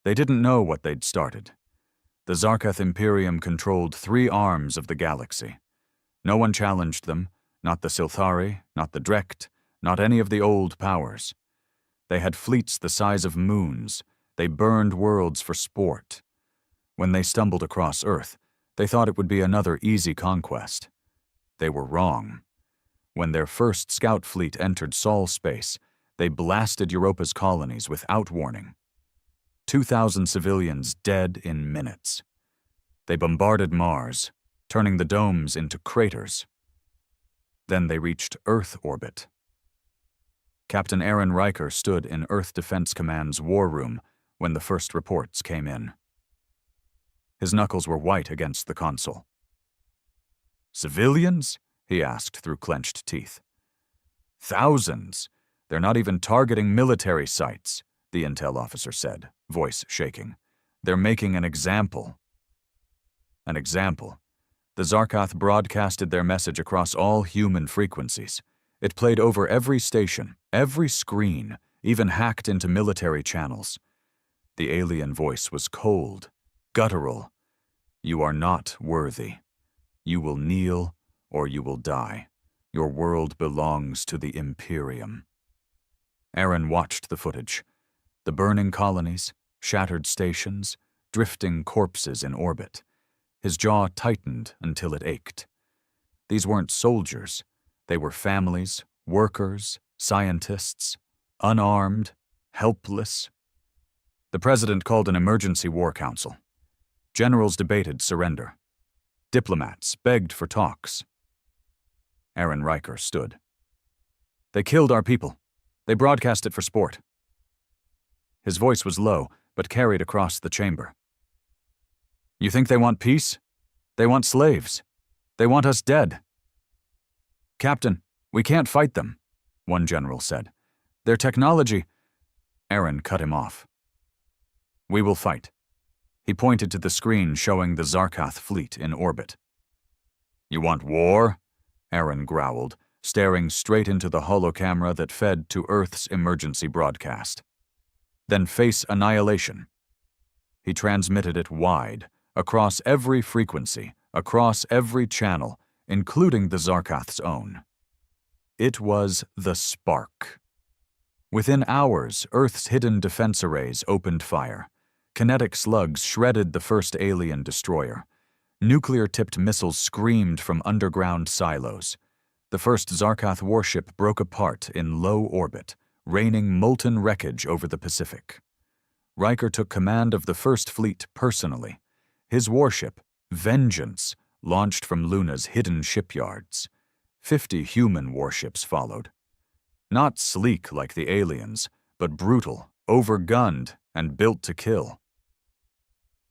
They didn't know what they'd started. The Zarkath Imperium controlled 3 arms of the galaxy. No one challenged them, not the Silthari, not the Drecht, not any of the old powers. They had fleets the size of moons. They burned worlds for sport. When they stumbled across Earth, they thought it would be another easy conquest. They were wrong. When their first scout fleet entered Sol space, they blasted Europa's colonies without warning. 2,000 civilians dead in minutes. They bombarded Mars, turning the domes into craters. Then they reached Earth orbit. Captain Aaron Riker stood in Earth Defense Command's war room when the first reports came in. His knuckles were white against the console. "Civilians?" he asked through clenched teeth. "Thousands. They're not even targeting military sites," the intel officer said, voice shaking. "They're making an example." An example. The Zarkath broadcasted their message across all human frequencies. It played over every station, every screen, even hacked into military channels. The alien voice was cold, guttural. "You are not worthy. You will kneel or you will die. Your world belongs to the Imperium." Aaron watched the footage. The burning colonies, shattered stations, drifting corpses in orbit. His jaw tightened until it ached. These weren't soldiers. They were families, workers, scientists, unarmed, helpless. The president called an emergency war council. Generals debated surrender. Diplomats begged for talks. Aaron Riker stood. "They killed our people. They broadcast it for sport." His voice was low, but carried across the chamber. "You think they want peace? They want slaves. They want us dead." "Captain, we can't fight them," one general said. "Their technology—" Aaron cut him off. "We will fight." He pointed to the screen showing the Zarkath fleet in orbit. "You want war?" Aaron growled, staring straight into the holocamera that fed to Earth's emergency broadcast. "Then face Annihilation." He transmitted it wide, across every frequency, across every channel, including the Zarkath's own. It was the spark. Within hours, Earth's hidden defense arrays opened fire. Kinetic slugs shredded the first alien destroyer. Nuclear-tipped missiles screamed from underground silos. The first Zarkath warship broke apart in low orbit, raining molten wreckage over the Pacific. Riker took command of the first fleet personally. His warship, Vengeance, launched from Luna's hidden shipyards. 50 human warships followed. Not sleek like the aliens, but brutal, overgunned, and built to kill.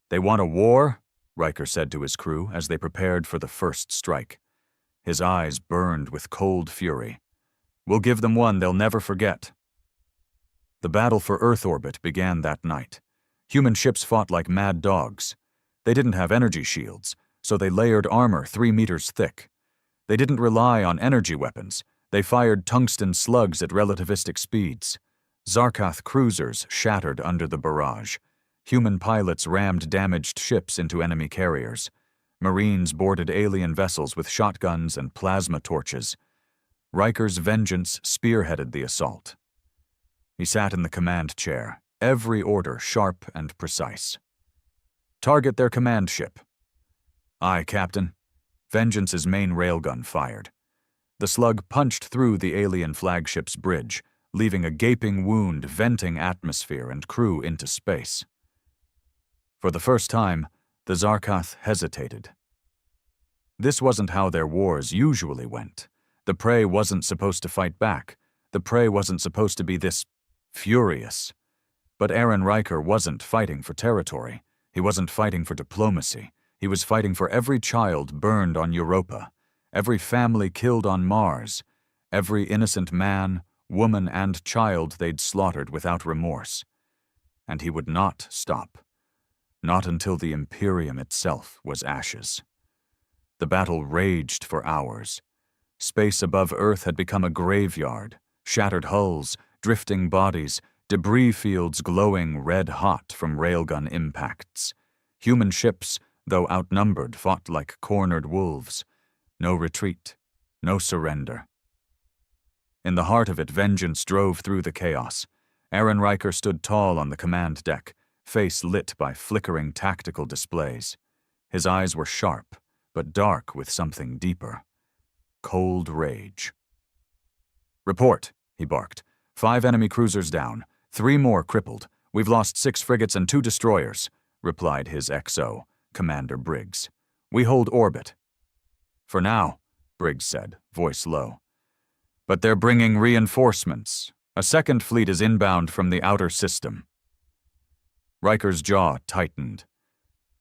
"They want a war?" Riker said to his crew as they prepared for the first strike. His eyes burned with cold fury. "We'll give them one they'll never forget." The battle for Earth orbit began that night. Human ships fought like mad dogs. They didn't have energy shields, so they layered armor 3 meters thick. They didn't rely on energy weapons. They fired tungsten slugs at relativistic speeds. Zarkath cruisers shattered under the barrage. Human pilots rammed damaged ships into enemy carriers. Marines boarded alien vessels with shotguns and plasma torches. Riker's Vengeance spearheaded the assault. He sat in the command chair, every order sharp and precise. "Target their command ship." "Aye, Captain." Vengeance's main railgun fired. The slug punched through the alien flagship's bridge, leaving a gaping wound venting atmosphere and crew into space. For the first time, the Zarkath hesitated. This wasn't how their wars usually went. The prey wasn't supposed to fight back. The prey wasn't supposed to be this furious. But Aaron Riker wasn't fighting for territory. He wasn't fighting for diplomacy. He was fighting for every child burned on Europa, every family killed on Mars, every innocent man, woman, and child they'd slaughtered without remorse. And he would not stop. Not until the Imperium itself was ashes. The battle raged for hours. Space above Earth had become a graveyard, shattered hulls, drifting bodies, debris fields glowing red-hot from railgun impacts. Human ships, though outnumbered, fought like cornered wolves. No retreat, no surrender. In the heart of it, vengeance drove through the chaos. Aaron Riker stood tall on the command deck, face lit by flickering tactical displays. His eyes were sharp, but dark with something deeper. Cold rage. "Report," he barked. "5 enemy cruisers down, 3 more crippled. We've lost 6 frigates and 2 destroyers," replied his XO, Commander Briggs. "We hold orbit." "For now," Briggs said, voice low. "But they're bringing reinforcements. A second fleet is inbound from the outer system." Riker's jaw tightened.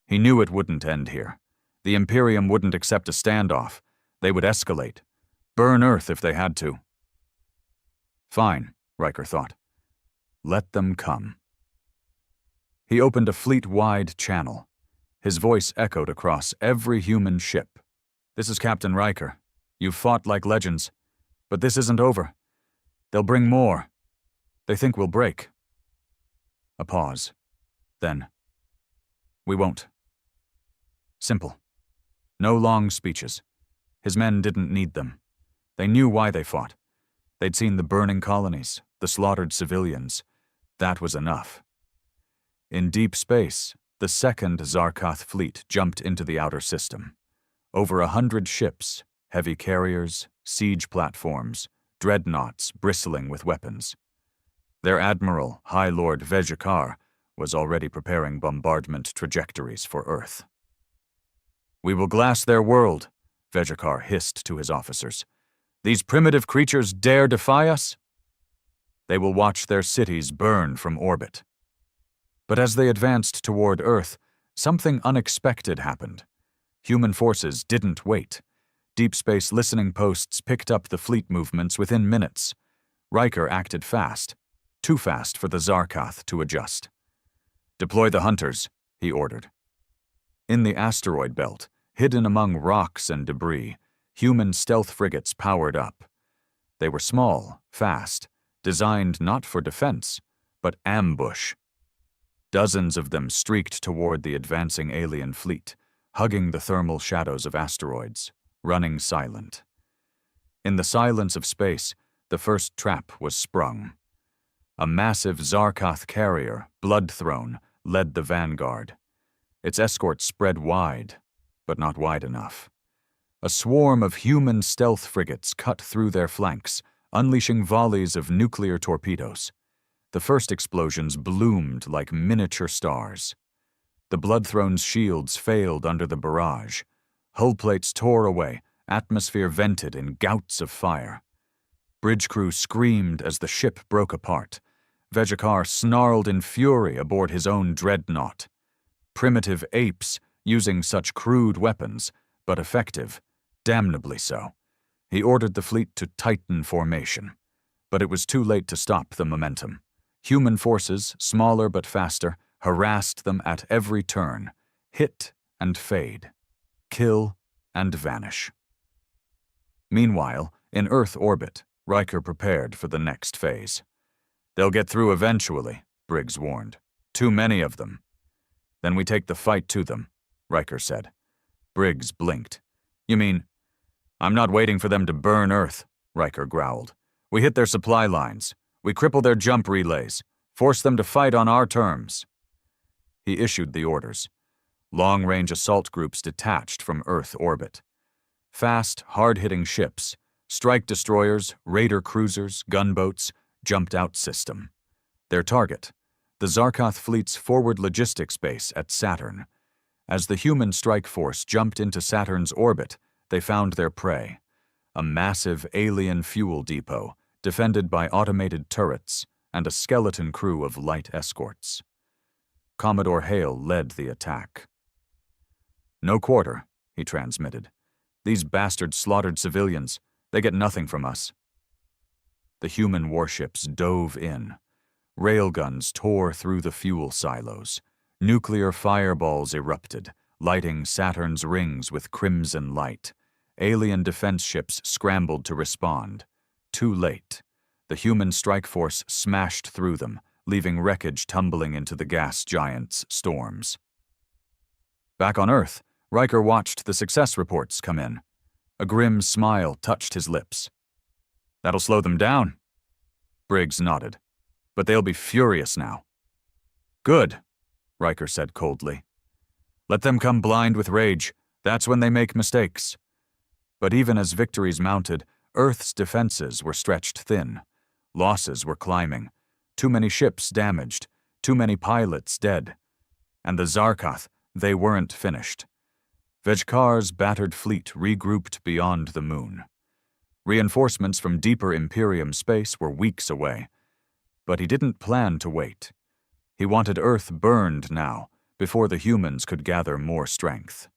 He knew it wouldn't end here. The Imperium wouldn't accept a standoff. They would escalate. Burn Earth if they had to. Fine, Riker thought. Let them come. He opened a fleet-wide channel. His voice echoed across every human ship. "This is Captain Riker. You've fought like legends. But this isn't over. They'll bring more. They think we'll break." A pause. Then, "We won't." Simple. No long speeches. His men didn't need them. They knew why they fought. They'd seen the burning colonies, the slaughtered civilians. That was enough. In deep space, the second Zarkoth fleet jumped into the outer system. Over 100 ships, heavy carriers, siege platforms, dreadnoughts bristling with weapons. Their admiral, High Lord Vejakar, was already preparing bombardment trajectories for Earth. "We will glass their world," Vejakar hissed to his officers. "These primitive creatures dare defy us? They will watch their cities burn from orbit." But as they advanced toward Earth, something unexpected happened. Human forces didn't wait. Deep space listening posts picked up the fleet movements within minutes. Riker acted fast, too fast for the Zarkoth to adjust. "Deploy the hunters," he ordered. In the asteroid belt, hidden among rocks and debris, human stealth frigates powered up. They were small, fast, designed not for defense, but ambush. Dozens of them streaked toward the advancing alien fleet, hugging the thermal shadows of asteroids, running silent. In the silence of space, the first trap was sprung. A massive Zarkoth carrier, blood-throne, led the vanguard. Its escort spread wide, but not wide enough. A swarm of human stealth frigates cut through their flanks, unleashing volleys of nuclear torpedoes. The first explosions bloomed like miniature stars. The Bloodthrone's shields failed under the barrage. Hull plates tore away, atmosphere vented in gouts of fire. Bridge crew screamed as the ship broke apart. Vejakar snarled in fury aboard his own dreadnought. Primitive apes, using such crude weapons, but effective, damnably so. He ordered the fleet to tighten formation. But it was too late to stop the momentum. Human forces, smaller but faster, harassed them at every turn, hit and fade, kill and vanish. Meanwhile, in Earth orbit, Riker prepared for the next phase. "They'll get through eventually," Briggs warned. "Too many of them." "Then we take the fight to them," Riker said. Briggs blinked. "You mean—" "I'm not waiting for them to burn Earth," Riker growled. "We hit their supply lines. We cripple their jump relays. Force them to fight on our terms." He issued the orders. Long-range assault groups detached from Earth orbit. Fast, hard-hitting ships, strike destroyers, raider cruisers, gunboats, jumped-out system. Their target, the Zarkoth fleet's forward logistics base at Saturn. As the human strike force jumped into Saturn's orbit, they found their prey. A massive alien fuel depot, defended by automated turrets, and a skeleton crew of light escorts. Commodore Hale led the attack. "No quarter," he transmitted. "These bastards slaughtered civilians. They get nothing from us." The human warships dove in. Railguns tore through the fuel silos. Nuclear fireballs erupted, lighting Saturn's rings with crimson light. Alien defense ships scrambled to respond. Too late. The human strike force smashed through them, leaving wreckage tumbling into the gas giant's storms. Back on Earth, Riker watched the success reports come in. A grim smile touched his lips. "That'll slow them down." Briggs nodded. "But they'll be furious now." "Good," Riker said coldly. "Let them come blind with rage. That's when they make mistakes." But even as victories mounted, Earth's defenses were stretched thin. Losses were climbing. Too many ships damaged. Too many pilots dead. And the Zarkath, they weren't finished. Vejkar's battered fleet regrouped beyond the moon. Reinforcements from deeper Imperium space were weeks away. But he didn't plan to wait. He wanted Earth burned now, before the humans could gather more strength.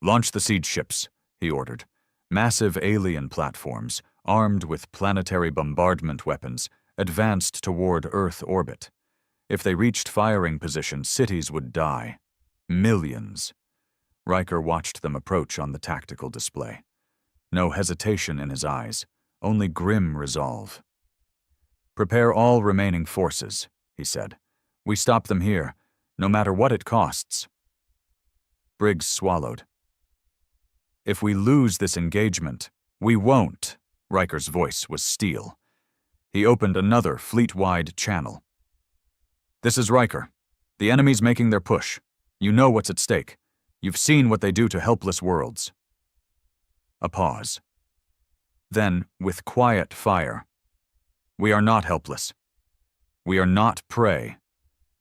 "Launch the siege ships," he ordered. Massive alien platforms, armed with planetary bombardment weapons, advanced toward Earth orbit. If they reached firing position, cities would die. Millions. Riker watched them approach on the tactical display. No hesitation in his eyes, only grim resolve. "Prepare all remaining forces," he said. "We stop them here, no matter what it costs." Briggs swallowed. "If we lose this engagement, we won't." Riker's voice was steel. He opened another fleet-wide channel. "This is Riker. The enemy's making their push. You know what's at stake. You've seen what they do to helpless worlds." A pause. Then, with quiet fire, "We are not helpless. We are not prey.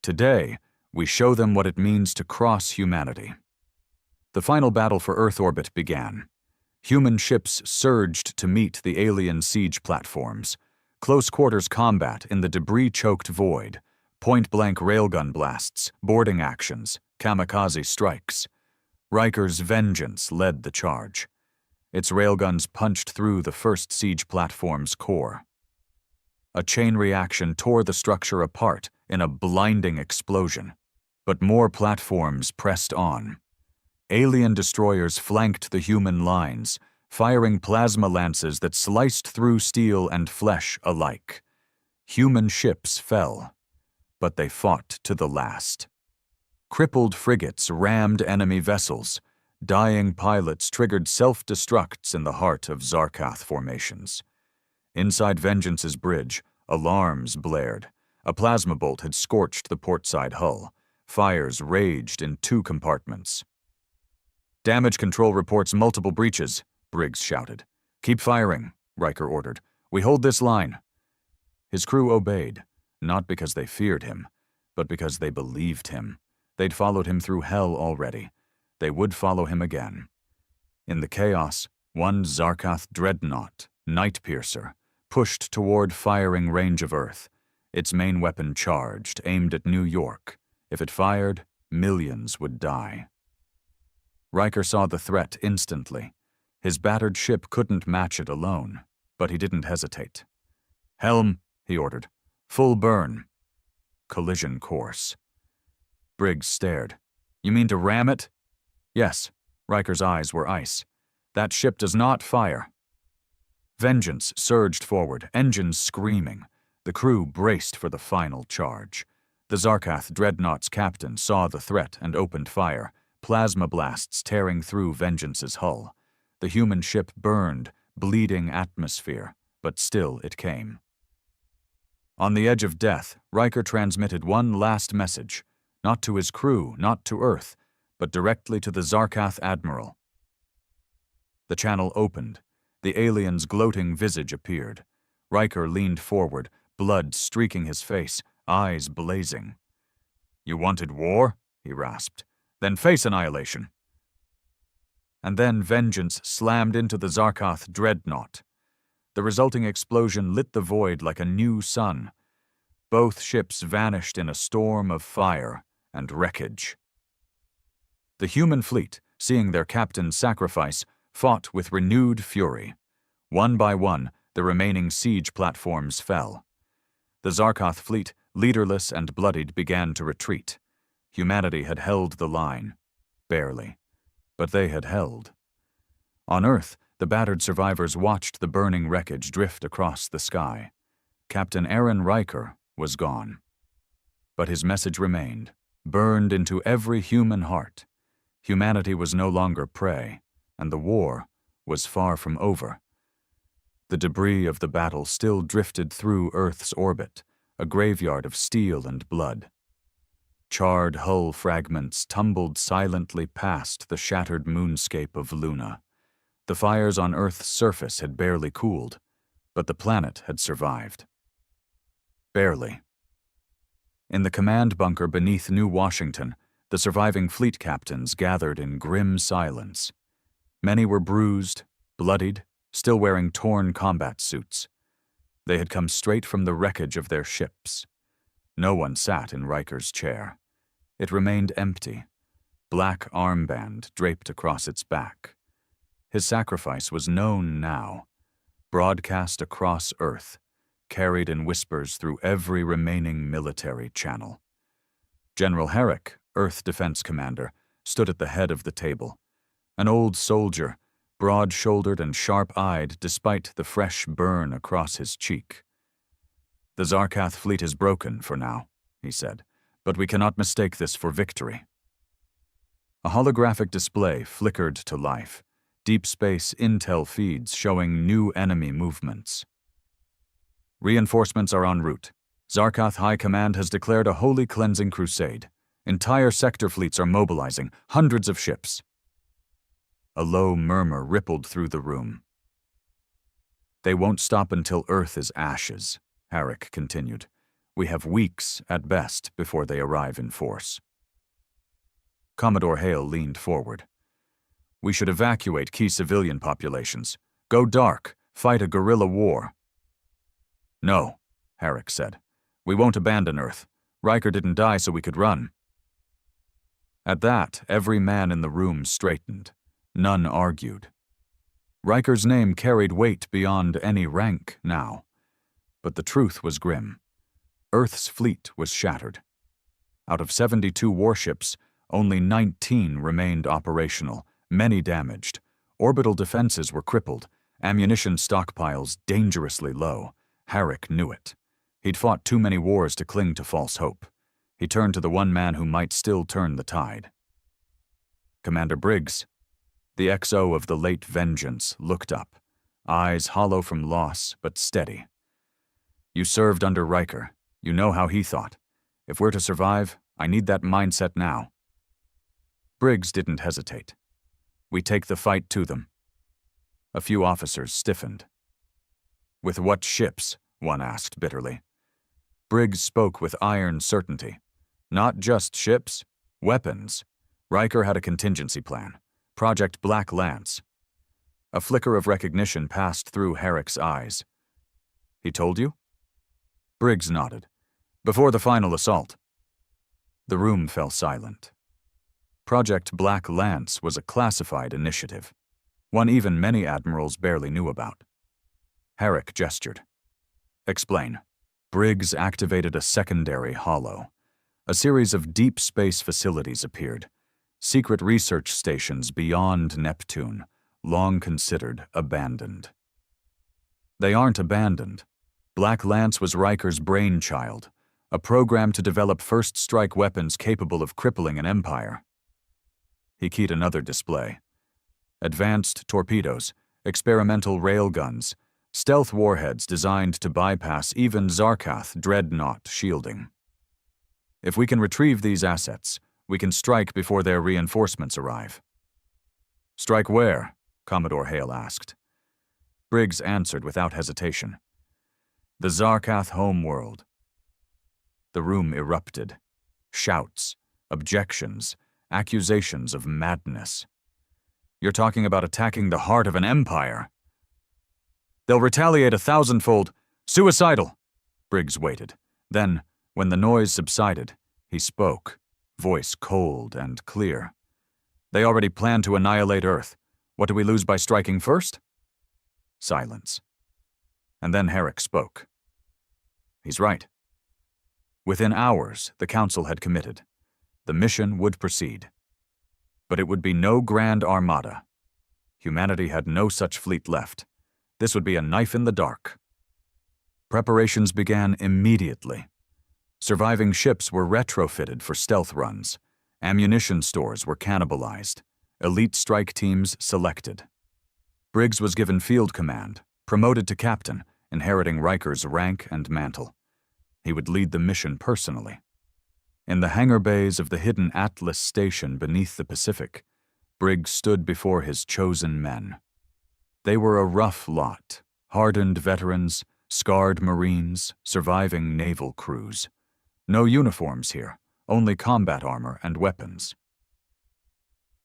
Today, we show them what it means to cross humanity." The final battle for Earth orbit began. Human ships surged to meet the alien siege platforms. Close-quarters combat in the debris-choked void. Point-blank railgun blasts, boarding actions, kamikaze strikes. Riker's Vengeance led the charge. Its railguns punched through the first siege platform's core. A chain reaction tore the structure apart in a blinding explosion. But more platforms pressed on. Alien destroyers flanked the human lines, firing plasma lances that sliced through steel and flesh alike. Human ships fell, but they fought to the last. Crippled frigates rammed enemy vessels. Dying pilots triggered self-destructs in the heart of Zarkath formations. Inside Vengeance's bridge, alarms blared. A plasma bolt had scorched the portside hull. Fires raged in 2 compartments. "Damage control reports multiple breaches," Briggs shouted. "Keep firing," Riker ordered. "We hold this line." His crew obeyed, not because they feared him, but because they believed him. They'd followed him through hell already. They would follow him again. In the chaos, one Zarkath dreadnought, Nightpiercer, pushed toward firing range of Earth. Its main weapon charged, aimed at New York. If it fired, millions would die. Riker saw the threat instantly. His battered ship couldn't match it alone, but he didn't hesitate. "Helm," he ordered. "Full burn." Collision course. Briggs stared. "You mean to ram it?" "Yes." Riker's eyes were ice. "That ship does not fire." Vengeance surged forward, engines screaming. The crew braced for the final charge. The Zarkath dreadnought's captain saw the threat and opened fire, plasma blasts tearing through Vengeance's hull. The human ship burned, bleeding atmosphere, but still it came. On the edge of death, Riker transmitted one last message, not to his crew, not to Earth, but directly to the Zarkath admiral. The channel opened. The alien's gloating visage appeared. Riker leaned forward, blood streaking his face, eyes blazing. "You wanted war?" he rasped. "Then face annihilation." And then Vengeance slammed into the Zarkath dreadnought. The resulting explosion lit the void like a new sun. Both ships vanished in a storm of fire and wreckage. The human fleet, seeing their captain's sacrifice, fought with renewed fury. One by one, the remaining siege platforms fell. The Zarkath fleet, leaderless and bloodied, began to retreat. Humanity had held the line. Barely. But they had held. On Earth, the battered survivors watched the burning wreckage drift across the sky. Captain Aaron Riker was gone. But his message remained, burned into every human heart. Humanity was no longer prey, and the war was far from over. The debris of the battle still drifted through Earth's orbit, a graveyard of steel and blood. Charred hull fragments tumbled silently past the shattered moonscape of Luna. The fires on Earth's surface had barely cooled, but the planet had survived. Barely. In the command bunker beneath New Washington, the surviving fleet captains gathered in grim silence. Many were bruised, bloodied, still wearing torn combat suits. They had come straight from the wreckage of their ships. No one sat in Riker's chair. It remained empty, black armband draped across its back. His sacrifice was known now, broadcast across Earth, carried in whispers through every remaining military channel. General Herrick, Earth Defense Commander, stood at the head of the table. An old soldier, broad-shouldered and sharp-eyed despite the fresh burn across his cheek. "The Zarkath fleet is broken for now," he said, "but we cannot mistake this for victory." A holographic display flickered to life, deep space intel feeds showing new enemy movements. "Reinforcements are en route. Zarkath High Command has declared a holy cleansing crusade. Entire sector fleets are mobilizing, hundreds of ships." A low murmur rippled through the room. "They won't stop until Earth is ashes," Herrick continued. "We have weeks, at best, before they arrive in force." Commodore Hale leaned forward. "We should evacuate key civilian populations. Go dark, fight a guerrilla war." "No," Herrick said. "We won't abandon Earth. Riker didn't die so we could run." At that, every man in the room straightened. None argued. Riker's name carried weight beyond any rank now. But the truth was grim. Earth's fleet was shattered. Out of 72 warships, only 19 remained operational, many damaged. Orbital defenses were crippled, ammunition stockpiles dangerously low. Herrick knew it. He'd fought too many wars to cling to false hope. He turned to the one man who might still turn the tide. "Commander Briggs." The XO of the late Vengeance looked up, eyes hollow from loss but steady. "You served under Riker. You know how he thought. If we're to survive, I need that mindset now." Briggs didn't hesitate. "We take the fight to them." A few officers stiffened. "With what ships?" one asked bitterly. Briggs spoke with iron certainty. "Not just ships, weapons." Riker had a contingency plan. Project Black Lance. A flicker of recognition passed through Herrick's eyes. "He told you?" Briggs nodded. "Before the final assault." The room fell silent. Project Black Lance was a classified initiative, one even many admirals barely knew about. Herrick gestured. "Explain." Briggs activated a secondary holo. A series of deep space facilities appeared. Secret research stations beyond Neptune, long considered abandoned. They aren't abandoned. Black Lance was Riker's brainchild, a program to develop first-strike weapons capable of crippling an empire. He keyed another display. Advanced torpedoes, experimental railguns, stealth warheads designed to bypass even Zarkath dreadnought shielding. If we can retrieve these assets, we can strike before their reinforcements arrive. "Strike where?" Commodore Hale asked. Briggs answered without hesitation. "The Zarkath homeworld." The room erupted. Shouts, objections, accusations of madness. "You're talking about attacking the heart of an empire." "They'll retaliate 1,000-fold. Suicidal." Briggs waited. Then, when the noise subsided, he spoke, voice cold and clear. "They already plan to annihilate Earth. What do we lose by striking first?" Silence. And then Herrick spoke. "He's right." Within hours, the Council had committed. The mission would proceed. But it would be no grand armada. Humanity had no such fleet left. This would be a knife in the dark. Preparations began immediately. Surviving ships were retrofitted for stealth runs. Ammunition stores were cannibalized. Elite strike teams selected. Briggs was given field command, promoted to captain, inheriting Riker's rank and mantle. He would lead the mission personally. In the hangar bays of the hidden Atlas station beneath the Pacific, Briggs stood before his chosen men. They were a rough lot, hardened veterans, scarred Marines, surviving naval crews. No uniforms here, only combat armor and weapons.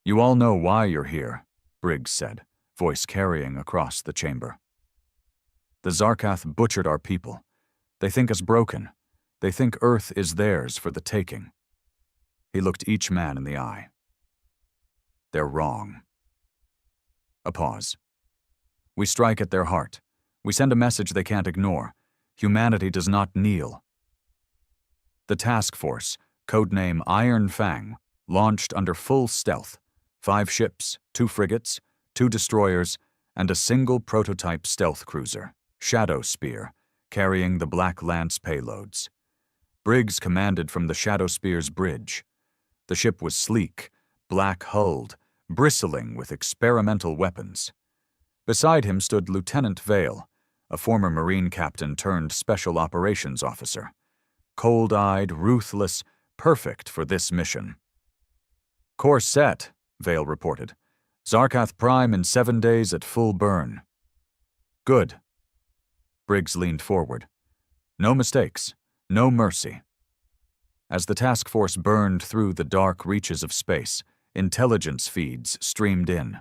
"You all know why you're here," Briggs said, voice carrying across the chamber. "The Zarkath butchered our people. They think us broken. They think Earth is theirs for the taking." He looked each man in the eye. "They're wrong." A pause. "We strike at their heart. We send a message they can't ignore. Humanity does not kneel." The task force, codename Iron Fang, launched under full stealth. 5 ships, 2 frigates, 2 destroyers, and a single prototype stealth cruiser, Shadow Spear, carrying the Black Lance payloads. Briggs commanded from the Shadow Spear's bridge. The ship was sleek, black-hulled, bristling with experimental weapons. Beside him stood Lieutenant Vale, a former Marine captain turned Special Operations officer. Cold-eyed, ruthless, perfect for this mission. "Course set," Vale reported. "Zarkath Prime in 7 days at full burn." "Good." Briggs leaned forward. "No mistakes, no mercy." As the task force burned through the dark reaches of space, intelligence feeds streamed in.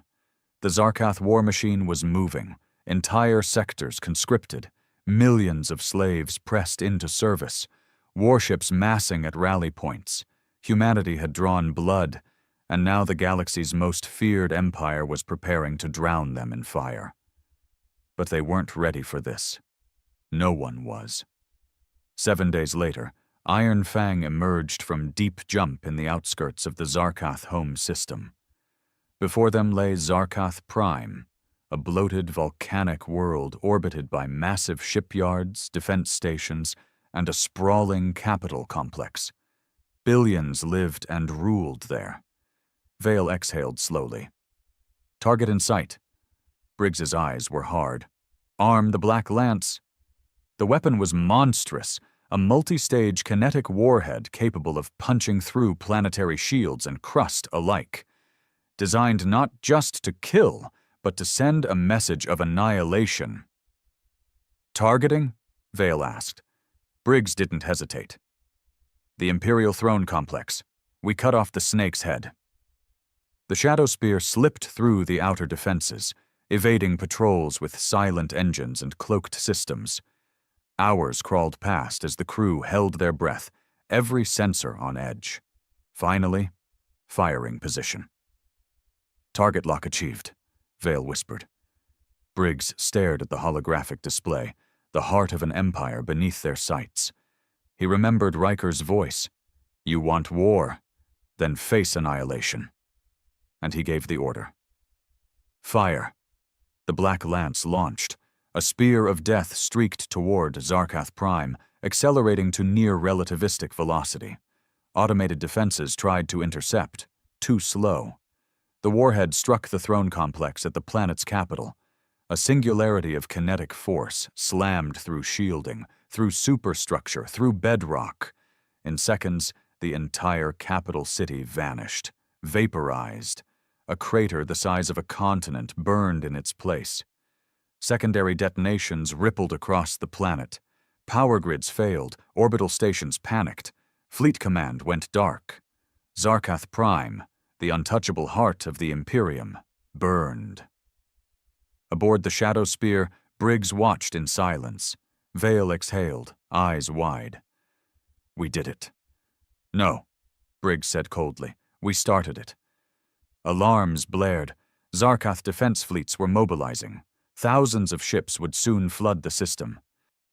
The Zarkath war machine was moving, entire sectors conscripted, millions of slaves pressed into service, warships massing at rally points. Humanity had drawn blood, and now the galaxy's most feared empire was preparing to drown them in fire. But they weren't ready for this. No one was. 7 days later, Iron Fang emerged from deep jump in the outskirts of the Zarkath home system. Before them lay Zarkath Prime, a bloated volcanic world orbited by massive shipyards, defense stations, and a sprawling capital complex. Billions lived and ruled there. Vale exhaled slowly. "Target in sight." Briggs's eyes were hard. "Arm the Black Lance." The weapon was monstrous, a multi-stage kinetic warhead capable of punching through planetary shields and crust alike. Designed not just to kill, but to send a message of annihilation. "Targeting?" Vale asked. Briggs didn't hesitate. "The Imperial Throne Complex. We cut off the snake's head." The Shadow Spear slipped through the outer defenses, evading patrols with silent engines and cloaked systems. Hours crawled past as the crew held their breath, every sensor on edge. Finally, firing position. "Target lock achieved," Vale whispered. Briggs stared at the holographic display, the heart of an empire beneath their sights. He remembered Riker's voice. "You want war? Then face annihilation." And he gave the order. Fire. The Black Lance launched. A spear of death streaked toward Zarkath Prime, accelerating to near-relativistic velocity. Automated defenses tried to intercept. Too slow. The warhead struck the throne complex at the planet's capital. A singularity of kinetic force slammed through shielding, through superstructure, through bedrock. In seconds, the entire capital city vanished, vaporized. A crater the size of a continent burned in its place. Secondary detonations rippled across the planet. Power grids failed, orbital stations panicked. Fleet command went dark. Zarkath Prime, the untouchable heart of the Imperium, burned. Aboard the Shadow Spear, Briggs watched in silence. Vale exhaled, eyes wide. "We did it." "No," Briggs said coldly. "We started it." Alarms blared. Zarkath defense fleets were mobilizing. Thousands of ships would soon flood the system.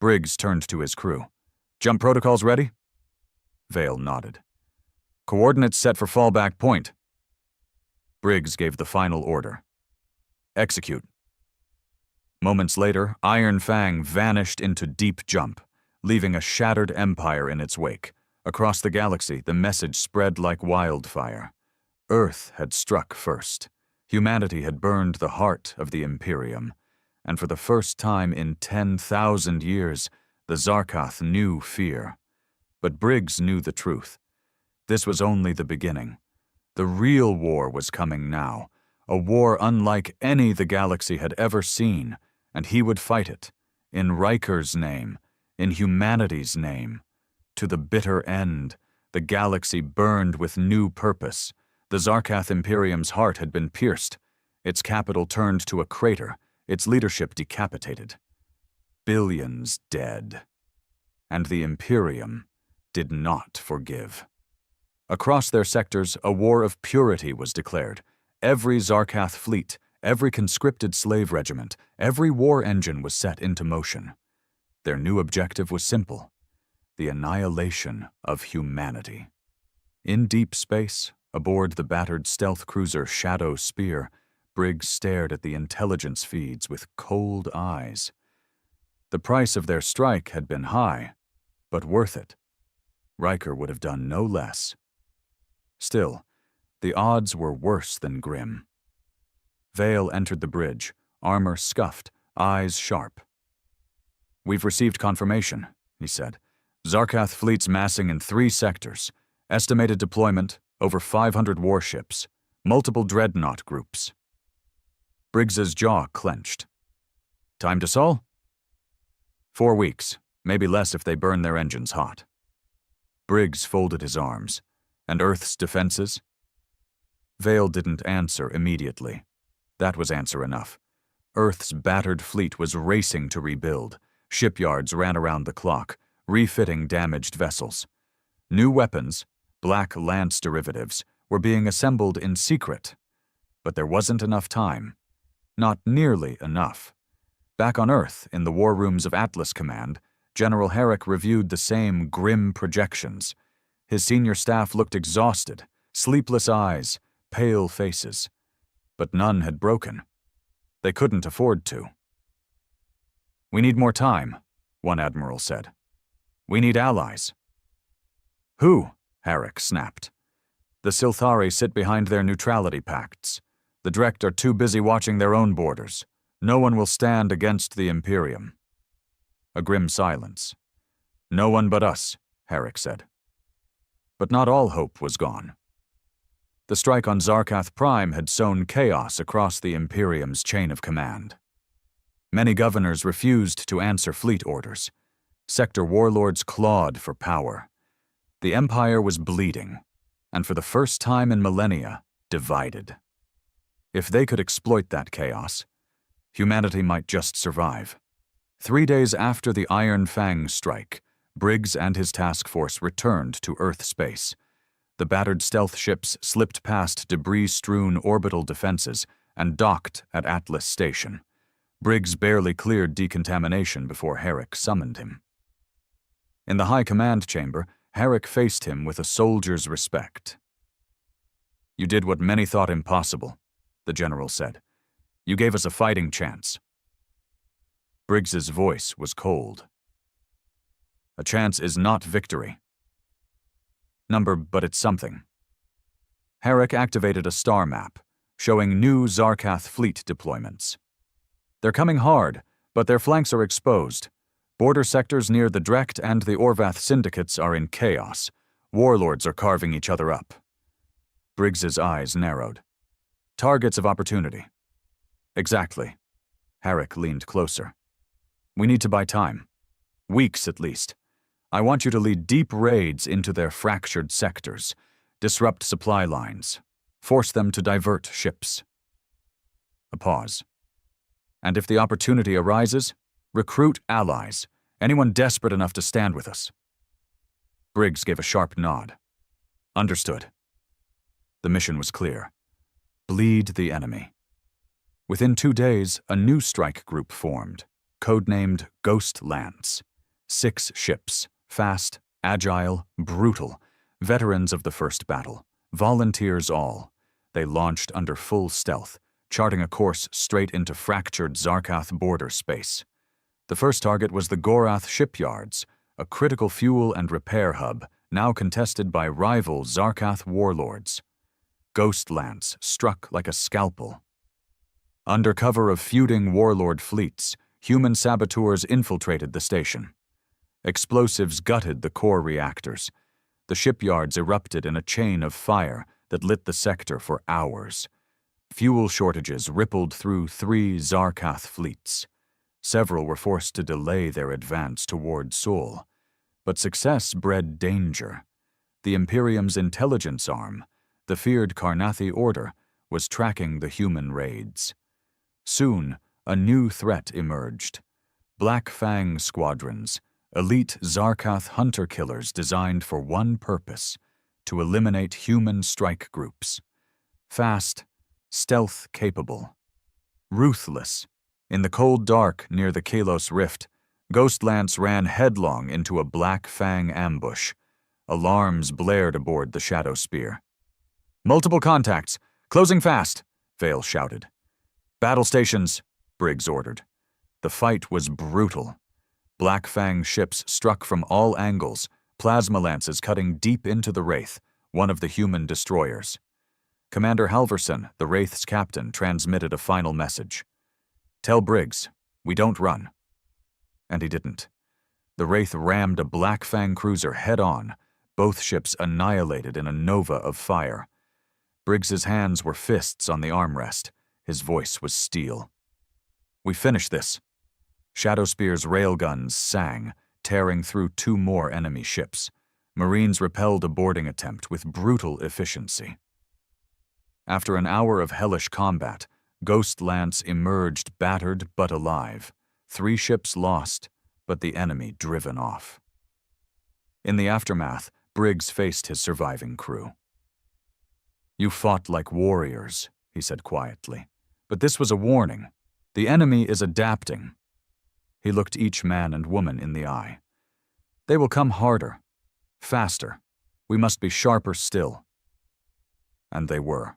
Briggs turned to his crew. "Jump protocols ready?" Vale nodded. "Coordinates set for fallback point." Briggs gave the final order. "Execute." Moments later, Iron Fang vanished into deep jump. leaving a shattered empire in its wake. Across the galaxy, the message spread like wildfire. Earth had struck first. Humanity had burned the heart of the Imperium, and for the first time in 10,000 years, the Zarkath knew fear. But Briggs knew the truth. This was only the beginning. The real war was coming now, a war unlike any the galaxy had ever seen, and he would fight it, in Riker's name, in humanity's name. To the bitter end, the galaxy burned with new purpose. The Zarkath Imperium's heart had been pierced, its capital turned to a crater, its leadership decapitated. Billions dead. And the Imperium did not forgive. Across their sectors, a war of purity was declared. Every Zarkath fleet, every conscripted slave regiment, every war engine was set into motion. Their new objective was simple: the annihilation of humanity. In deep space, aboard the battered stealth cruiser Shadow Spear, Briggs stared at the intelligence feeds with cold eyes. The price of their strike had been high, but worth it. Riker would have done no less. Still, the odds were worse than grim. Vale entered the bridge, armor scuffed, eyes sharp. "We've received confirmation," he said. "Zarkath fleets massing in 3 sectors. Estimated deployment, over 500 warships. Multiple dreadnought groups." Briggs's jaw clenched. "Time to Sol?" 4 weeks, maybe less if they burn their engines hot." Briggs folded his arms. "And Earth's defenses?" Vale didn't answer immediately. That was answer enough. Earth's battered fleet was racing to rebuild. Shipyards ran around the clock, refitting damaged vessels. New weapons, Black Lance derivatives, were being assembled in secret. But there wasn't enough time. Not nearly enough. Back on Earth, in the war rooms of Atlas Command, General Herrick reviewed the same grim projections. His senior staff looked exhausted, sleepless eyes, pale faces. But none had broken. They couldn't afford to. "We need more time," one admiral said. "We need allies." "Who?" Herrick snapped. "The Silthari sit behind their neutrality pacts. The Drekt are too busy watching their own borders. No one will stand against the Imperium." A grim silence. "No one but us," Herrick said. But not all hope was gone. The strike on Zarkath Prime had sown chaos across the Imperium's chain of command. Many governors refused to answer fleet orders. Sector warlords clawed for power. The Empire was bleeding, and for the first time in millennia, divided. If they could exploit that chaos, humanity might just survive. 3 days after the Iron Fang strike, Briggs and his task force returned to Earth space. The battered stealth ships slipped past debris-strewn orbital defenses and docked at Atlas Station. Briggs barely cleared decontamination before Herrick summoned him. In the high command chamber, Herrick faced him with a soldier's respect. "You did what many thought impossible," the general said. "You gave us a fighting chance." Briggs's voice was cold. "A chance is not victory." But it's something." Herrick activated a star map, showing new Zarkath fleet deployments. "They're coming hard, but their flanks are exposed. Border sectors near the Drekt and the Orvath syndicates are in chaos. Warlords are carving each other up." Briggs's eyes narrowed. "Targets of opportunity." "Exactly." Herrick leaned closer. "We need to buy time. Weeks at least. I want you to lead deep raids into their fractured sectors, disrupt supply lines, force them to divert ships." A pause. "And if the opportunity arises, recruit allies, anyone desperate enough to stand with us." Briggs gave a sharp nod. "Understood." The mission was clear. Bleed the enemy. Within 2 days, a new strike group formed, codenamed Ghost Lance. 6 ships. Fast, agile, brutal, veterans of the first battle, volunteers all. They launched under full stealth, charting a course straight into fractured Zarkath border space. The first target was the Gorath shipyards, a critical fuel and repair hub now contested by rival Zarkath warlords. Ghost Lance struck like a scalpel. Under cover of feuding warlord fleets, human saboteurs infiltrated the station. Explosives gutted the core reactors. The shipyards erupted in a chain of fire that lit the sector for hours. Fuel shortages rippled through 3 Zarkath fleets. Several were forced to delay their advance toward Seoul. But success bred danger. The Imperium's intelligence arm, the feared Karnathi Order, was tracking the human raids. Soon, a new threat emerged. Black Fang squadrons, elite Zarkath hunter-killers designed for one purpose: to eliminate human strike groups. Fast, stealth-capable, ruthless. In the cold dark near the Kalos Rift, Ghost Lance ran headlong into a Black Fang ambush. Alarms blared aboard the Shadow Spear. "Multiple contacts! Closing fast!" Vale shouted. "Battle stations," Briggs ordered. The fight was brutal. Black Fang ships struck from all angles, plasma lances cutting deep into the Wraith, one of the human destroyers. Commander Halverson, the Wraith's captain, transmitted a final message. "Tell Briggs, we don't run." And he didn't. The Wraith rammed a Black Fang cruiser head-on, both ships annihilated in a nova of fire. Briggs's hands were fists on the armrest. His voice was steel. "We finish this." Shadow Spear's railguns sang, tearing through 2 more enemy ships. Marines repelled a boarding attempt with brutal efficiency. After an hour of hellish combat, Ghost Lance emerged battered but alive. 3 ships lost, but the enemy driven off. In the aftermath, Briggs faced his surviving crew. "You fought like warriors," he said quietly. "But this was a warning. The enemy is adapting." He looked each man and woman in the eye. "They will come harder, faster. We must be sharper still." And they were.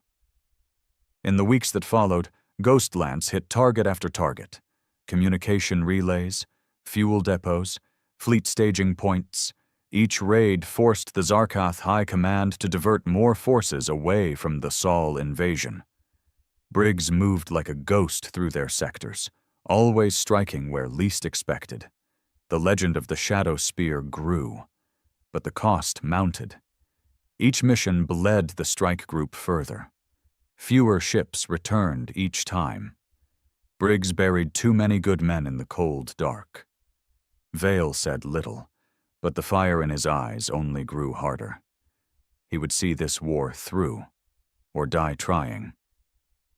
In the weeks that followed, Ghost Lance hit target after target. Communication relays, fuel depots, fleet staging points. Each raid forced the Zarkath High Command to divert more forces away from the Sol invasion. Briggs moved like a ghost through their sectors, always striking where least expected. The legend of the Shadow Spear grew, but the cost mounted. Each mission bled the strike group further. Fewer ships returned each time. Briggs buried too many good men in the cold dark. Vale said little, but the fire in his eyes only grew harder. He would see this war through, or die trying.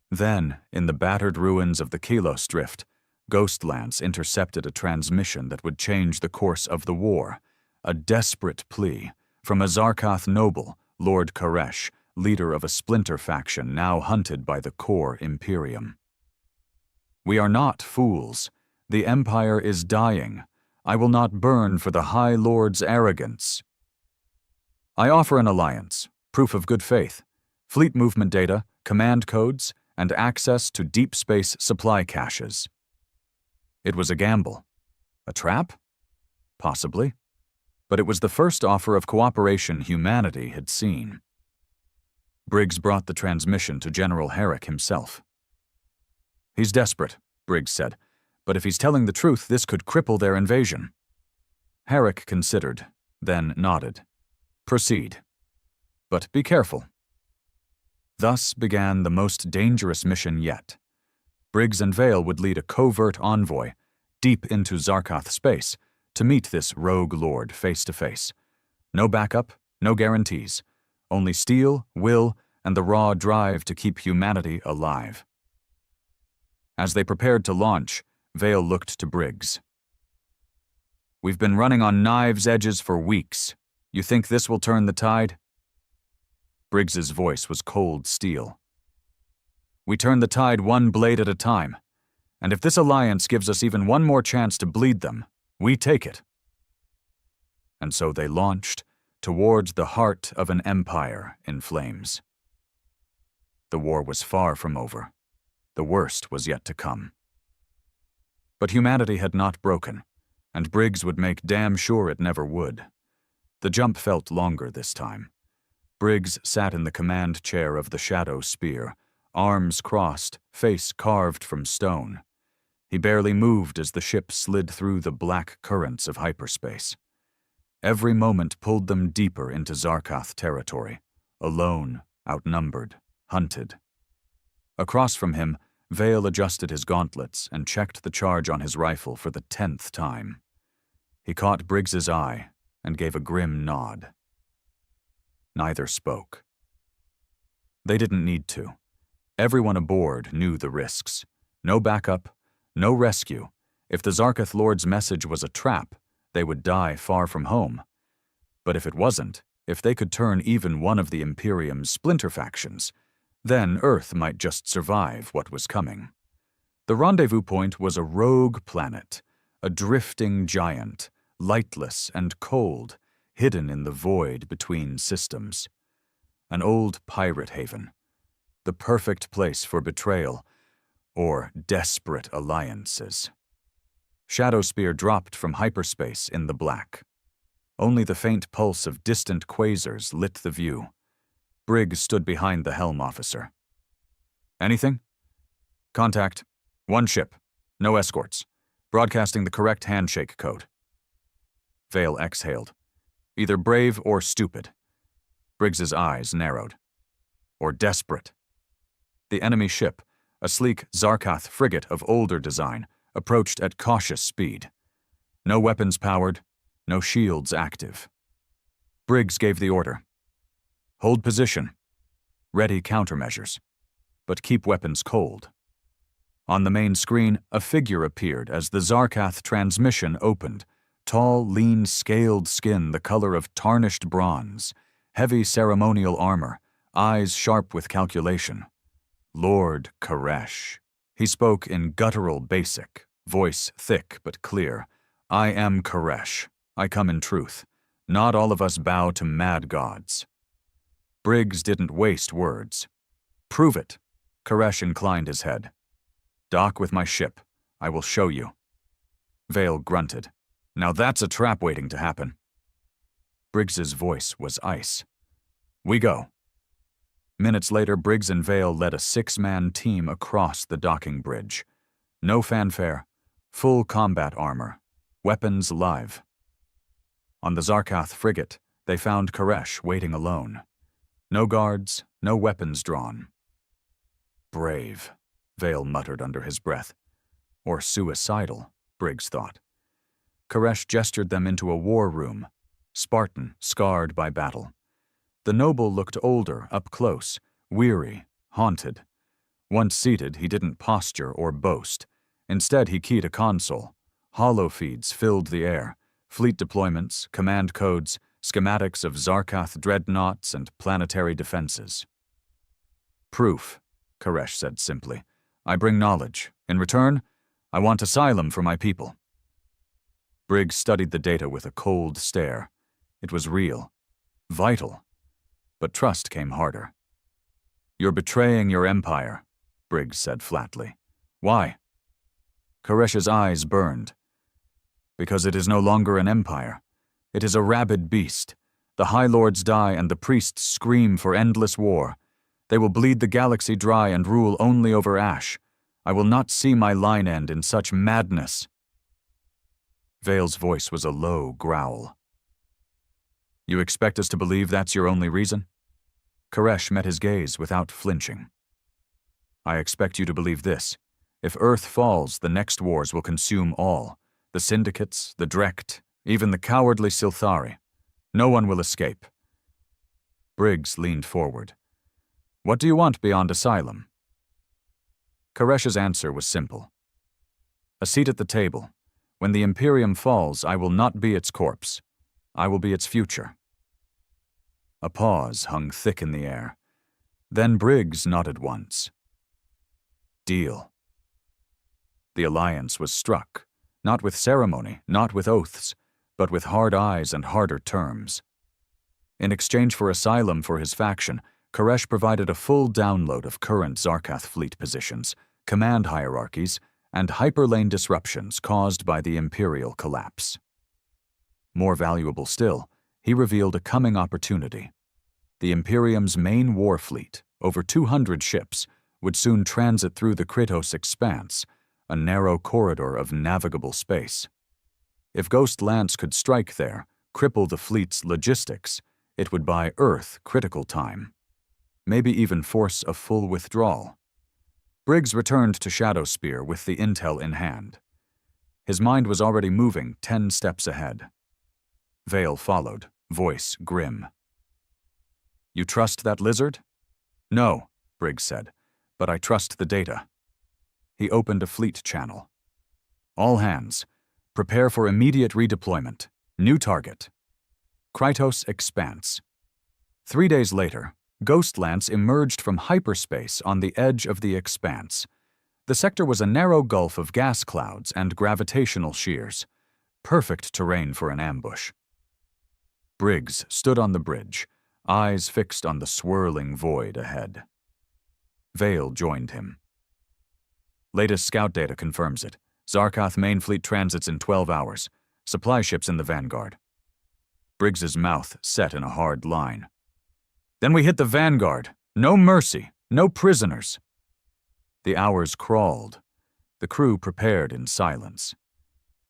Then, in the battered ruins of the Kalos Drift, Ghost Lance intercepted a transmission that would change the course of the war, a desperate plea from a Zarkath noble, Lord Koresh, leader of a splinter faction now hunted by the core Imperium. "We are not fools. The Empire is dying. I will not burn for the High Lord's arrogance. I offer an alliance, proof of good faith, fleet movement data, command codes, and access to deep space supply caches." It was a gamble. A trap? Possibly. But it was the first offer of cooperation humanity had seen. Briggs brought the transmission to General Herrick himself. "He's desperate," Briggs said, "but if he's telling the truth, this could cripple their invasion." Herrick considered, then nodded. "Proceed. But be careful." Thus began the most dangerous mission yet. Briggs and Vale would lead a covert envoy, deep into Zarkath space, to meet this rogue lord face to face. No backup, no guarantees. Only steel, will, and the raw drive to keep humanity alive. As they prepared to launch, Vale looked to Briggs. "We've been running on knives' edges for weeks. You think this will turn the tide?" Briggs's voice was cold steel. "We turn the tide one blade at a time, and if this alliance gives us even one more chance to bleed them, we take it." And so they launched towards the heart of an empire in flames. The war was far from over. The worst was yet to come. But humanity had not broken. And Briggs would make damn sure it never would. The jump felt longer this time. Briggs sat in the command chair of the Shadow Spear, arms crossed, face carved from stone. He barely moved as the ship slid through the black currents of hyperspace. Every moment pulled them deeper into Zarkath territory, alone, outnumbered, hunted. Across from him, Vale adjusted his gauntlets and checked the charge on his rifle for the 10th time. He caught Briggs's eye and gave a grim nod. Neither spoke. They didn't need to. Everyone aboard knew the risks. No backup, no rescue. If the Zarkath Lord's message was a trap, they would die far from home. But if it wasn't, if they could turn even one of the Imperium's splinter factions, then Earth might just survive what was coming. The rendezvous point was a rogue planet, a drifting giant, lightless and cold, hidden in the void between systems. An old pirate haven, the perfect place for betrayal or desperate alliances. Shadowspear dropped from hyperspace in the black. Only the faint pulse of distant quasars lit the view. Briggs stood behind the helm officer. Anything? Contact. One ship. No escorts. Broadcasting the correct handshake code. Vale exhaled. Either brave or stupid. Briggs's eyes narrowed. Or desperate. The enemy ship, a sleek Zarkath frigate of older design, approached at cautious speed. No weapons powered, no shields active. Briggs gave the order. Hold position. Ready countermeasures. But keep weapons cold. On the main screen, a figure appeared as the Zarkath transmission opened. Tall, lean, scaled skin the color of tarnished bronze, heavy ceremonial armor, eyes sharp with calculation. Lord Koresh. He spoke in guttural basic, voice thick but clear. I am Koresh. I come in truth. Not all of us bow to mad gods. Briggs didn't waste words. Prove it. Koresh inclined his head. Dock with my ship. I will show you. Vale grunted. Now that's a trap waiting to happen. Briggs's voice was ice. We go. Minutes later, Briggs and Vale led a 6-man team across the docking bridge. No fanfare, full combat armor, weapons live. On the Zarkath frigate, they found Koresh waiting alone. No guards, no weapons drawn. Brave, Vale muttered under his breath. Or suicidal, Briggs thought. Koresh gestured them into a war room, Spartan, scarred by battle. The noble looked older, up close, weary, haunted. Once seated, he didn't posture or boast. Instead, he keyed a console. Holofeeds filled the air, fleet deployments, command codes, schematics of Zarkath dreadnoughts and planetary defenses. Proof, Koresh said simply. I bring knowledge. In return, I want asylum for my people. Briggs studied the data with a cold stare. It was real, vital, but trust came harder. You're betraying your empire, Briggs said flatly. Why? Koresh's eyes burned. Because it is no longer an empire. It is a rabid beast. The High Lords die and the priests scream for endless war. They will bleed the galaxy dry and rule only over ash. I will not see my line end in such madness. Vale's voice was a low growl. You expect us to believe that's your only reason? Koresh met his gaze without flinching. I expect you to believe this. If Earth falls, the next wars will consume all. The syndicates, the Drekt, even the cowardly Silthari. No one will escape. Briggs leaned forward. What do you want beyond asylum? Koresh's answer was simple. A seat at the table. When the Imperium falls, I will not be its corpse. I will be its future. A pause hung thick in the air. Then Briggs nodded once. Deal. The alliance was struck, not with ceremony, not with oaths, but with hard eyes and harder terms. In exchange for asylum for his faction, Koresh provided a full download of current Zarkath fleet positions, command hierarchies, and hyperlane disruptions caused by the Imperial collapse. More valuable still, he revealed a coming opportunity. The Imperium's main war fleet, over 200 ships, would soon transit through the Kratos Expanse, a narrow corridor of navigable space. If Ghost Lance could strike there, cripple the fleet's logistics, it would buy Earth critical time. Maybe even force a full withdrawal. Briggs returned to Shadowspear with the intel in hand. His mind was already moving 10 steps ahead. Vale followed, voice grim. "You trust that lizard?" "No," Briggs said, "but I trust the data." He opened a fleet channel. "All hands, prepare for immediate redeployment. New target. Kratos Expanse." 3 days later, Ghost Lance emerged from hyperspace on the edge of the Expanse. The sector was a narrow gulf of gas clouds and gravitational shears. Perfect terrain for an ambush. Briggs stood on the bridge, eyes fixed on the swirling void ahead. Vale joined him. "Latest scout data confirms it. Zarkath main fleet transits in 12 hours. Supply ships in the vanguard." Briggs's mouth set in a hard line. "Then we hit the vanguard. No mercy, no prisoners." The hours crawled. The crew prepared in silence.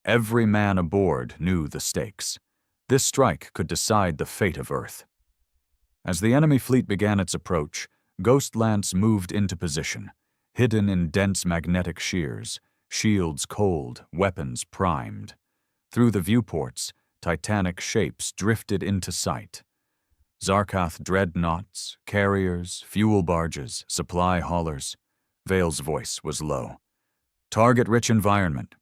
Every man aboard knew the stakes. This strike could decide the fate of Earth. As the enemy fleet began its approach, Ghost Lance moved into position, hidden in dense magnetic shears, shields cold, weapons primed. Through the viewports, titanic shapes drifted into sight. Zarkath dreadnoughts, carriers, fuel barges, supply haulers. Vale's voice was low. "Target-rich environment."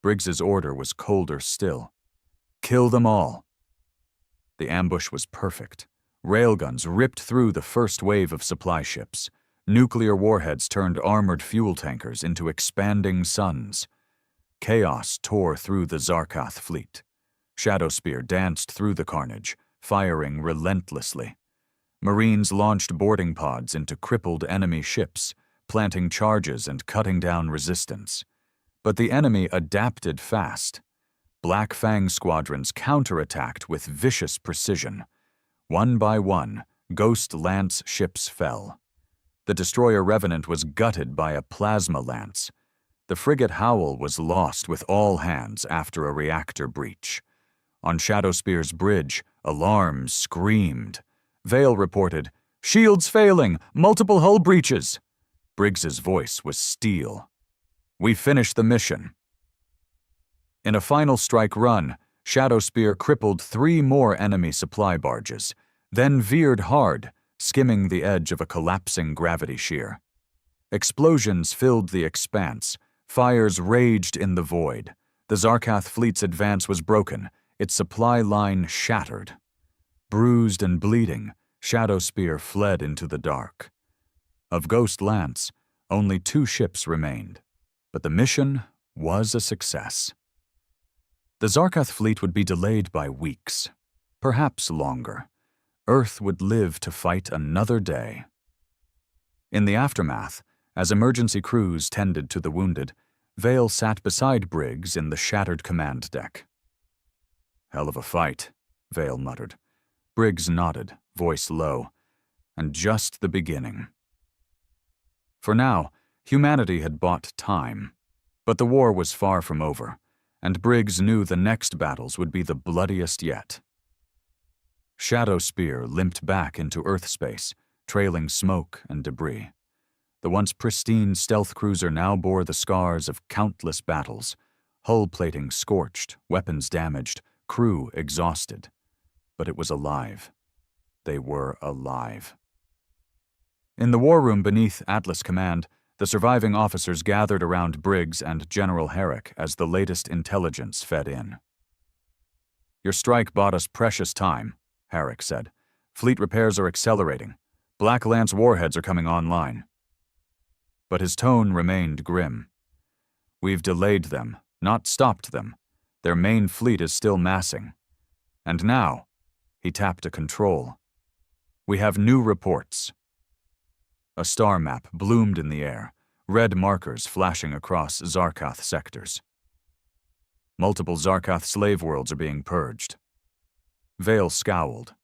Briggs's order was colder still. "Kill them all." The ambush was perfect. Railguns ripped through the first wave of supply ships. Nuclear warheads turned armored fuel tankers into expanding suns. Chaos tore through the Zarkath fleet. Shadowspear danced through the carnage, firing relentlessly. Marines launched boarding pods into crippled enemy ships, planting charges and cutting down resistance. But the enemy adapted fast. Black Fang squadrons counterattacked with vicious precision. One by one, Ghost Lance ships fell. The destroyer Revenant was gutted by a plasma lance. The frigate Howl was lost with all hands after a reactor breach. On Shadowspear's bridge, alarms screamed. Vale reported, "Shields failing! Multiple hull breaches!" Briggs's voice was steel. "We finished the mission." In a final strike run, Shadowspear crippled 3 more enemy supply barges, then veered hard, skimming the edge of a collapsing gravity shear. Explosions filled the expanse. Fires raged in the void. The Zarkath fleet's advance was broken, its supply line shattered. Bruised and bleeding, Shadowspear fled into the dark. Of Ghost Lance, only 2 ships remained, but the mission was a success. The Zarkath fleet would be delayed by weeks, perhaps longer. Earth would live to fight another day. In the aftermath, as emergency crews tended to the wounded, Vale sat beside Briggs in the shattered command deck. "Hell of a fight," Vale muttered. Briggs nodded, voice low. "And just the beginning." For now, humanity had bought time. But the war was far from over, and Briggs knew the next battles would be the bloodiest yet. Shadowspear limped back into Earth space, trailing smoke and debris. The once pristine stealth cruiser now bore the scars of countless battles, hull plating scorched, weapons damaged, crew exhausted. But it was alive. They were alive. In the war room beneath Atlas Command, the surviving officers gathered around Briggs and General Herrick as the latest intelligence fed in. "Your strike bought us precious time," Herrick said. "Fleet repairs are accelerating. Black Lance warheads are coming online." But his tone remained grim. "We've delayed them, not stopped them. Their main fleet is still massing. And now," he tapped a control, "we have new reports." A star map bloomed in the air, red markers flashing across Zarkath sectors. Multiple Zarkath slave worlds are being purged. Vale scowled.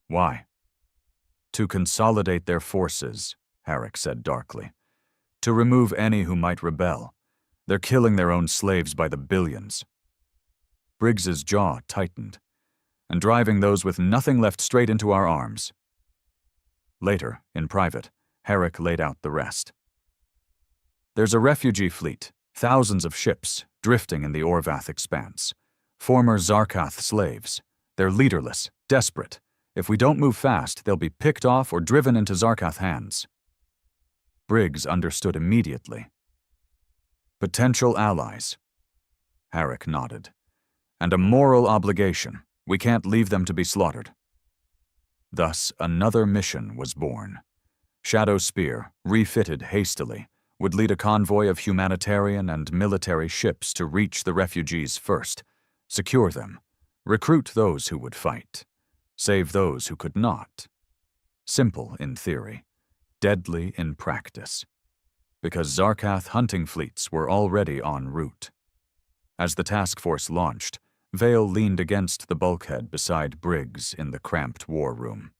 Why? To consolidate their forces, Herrick said darkly. To remove any who might rebel. They're killing their own slaves by the billions. Briggs's jaw tightened, and driving those with nothing left straight into our arms. Later, in private, Herrick laid out the rest. There's a refugee fleet, thousands of ships, drifting in the Orvath expanse. Former Zarkath slaves. They're leaderless, desperate. If we don't move fast, they'll be picked off or driven into Zarkath hands. Briggs understood immediately. Potential allies. Herrick nodded. And a moral obligation. We can't leave them to be slaughtered. Thus, another mission was born. Shadow Spear, refitted hastily, would lead a convoy of humanitarian and military ships to reach the refugees first, secure them, recruit those who would fight, save those who could not. Simple in theory, deadly in practice, because Zarkath hunting fleets were already en route. As the task force launched, Vale leaned against the bulkhead beside Briggs in the cramped war room.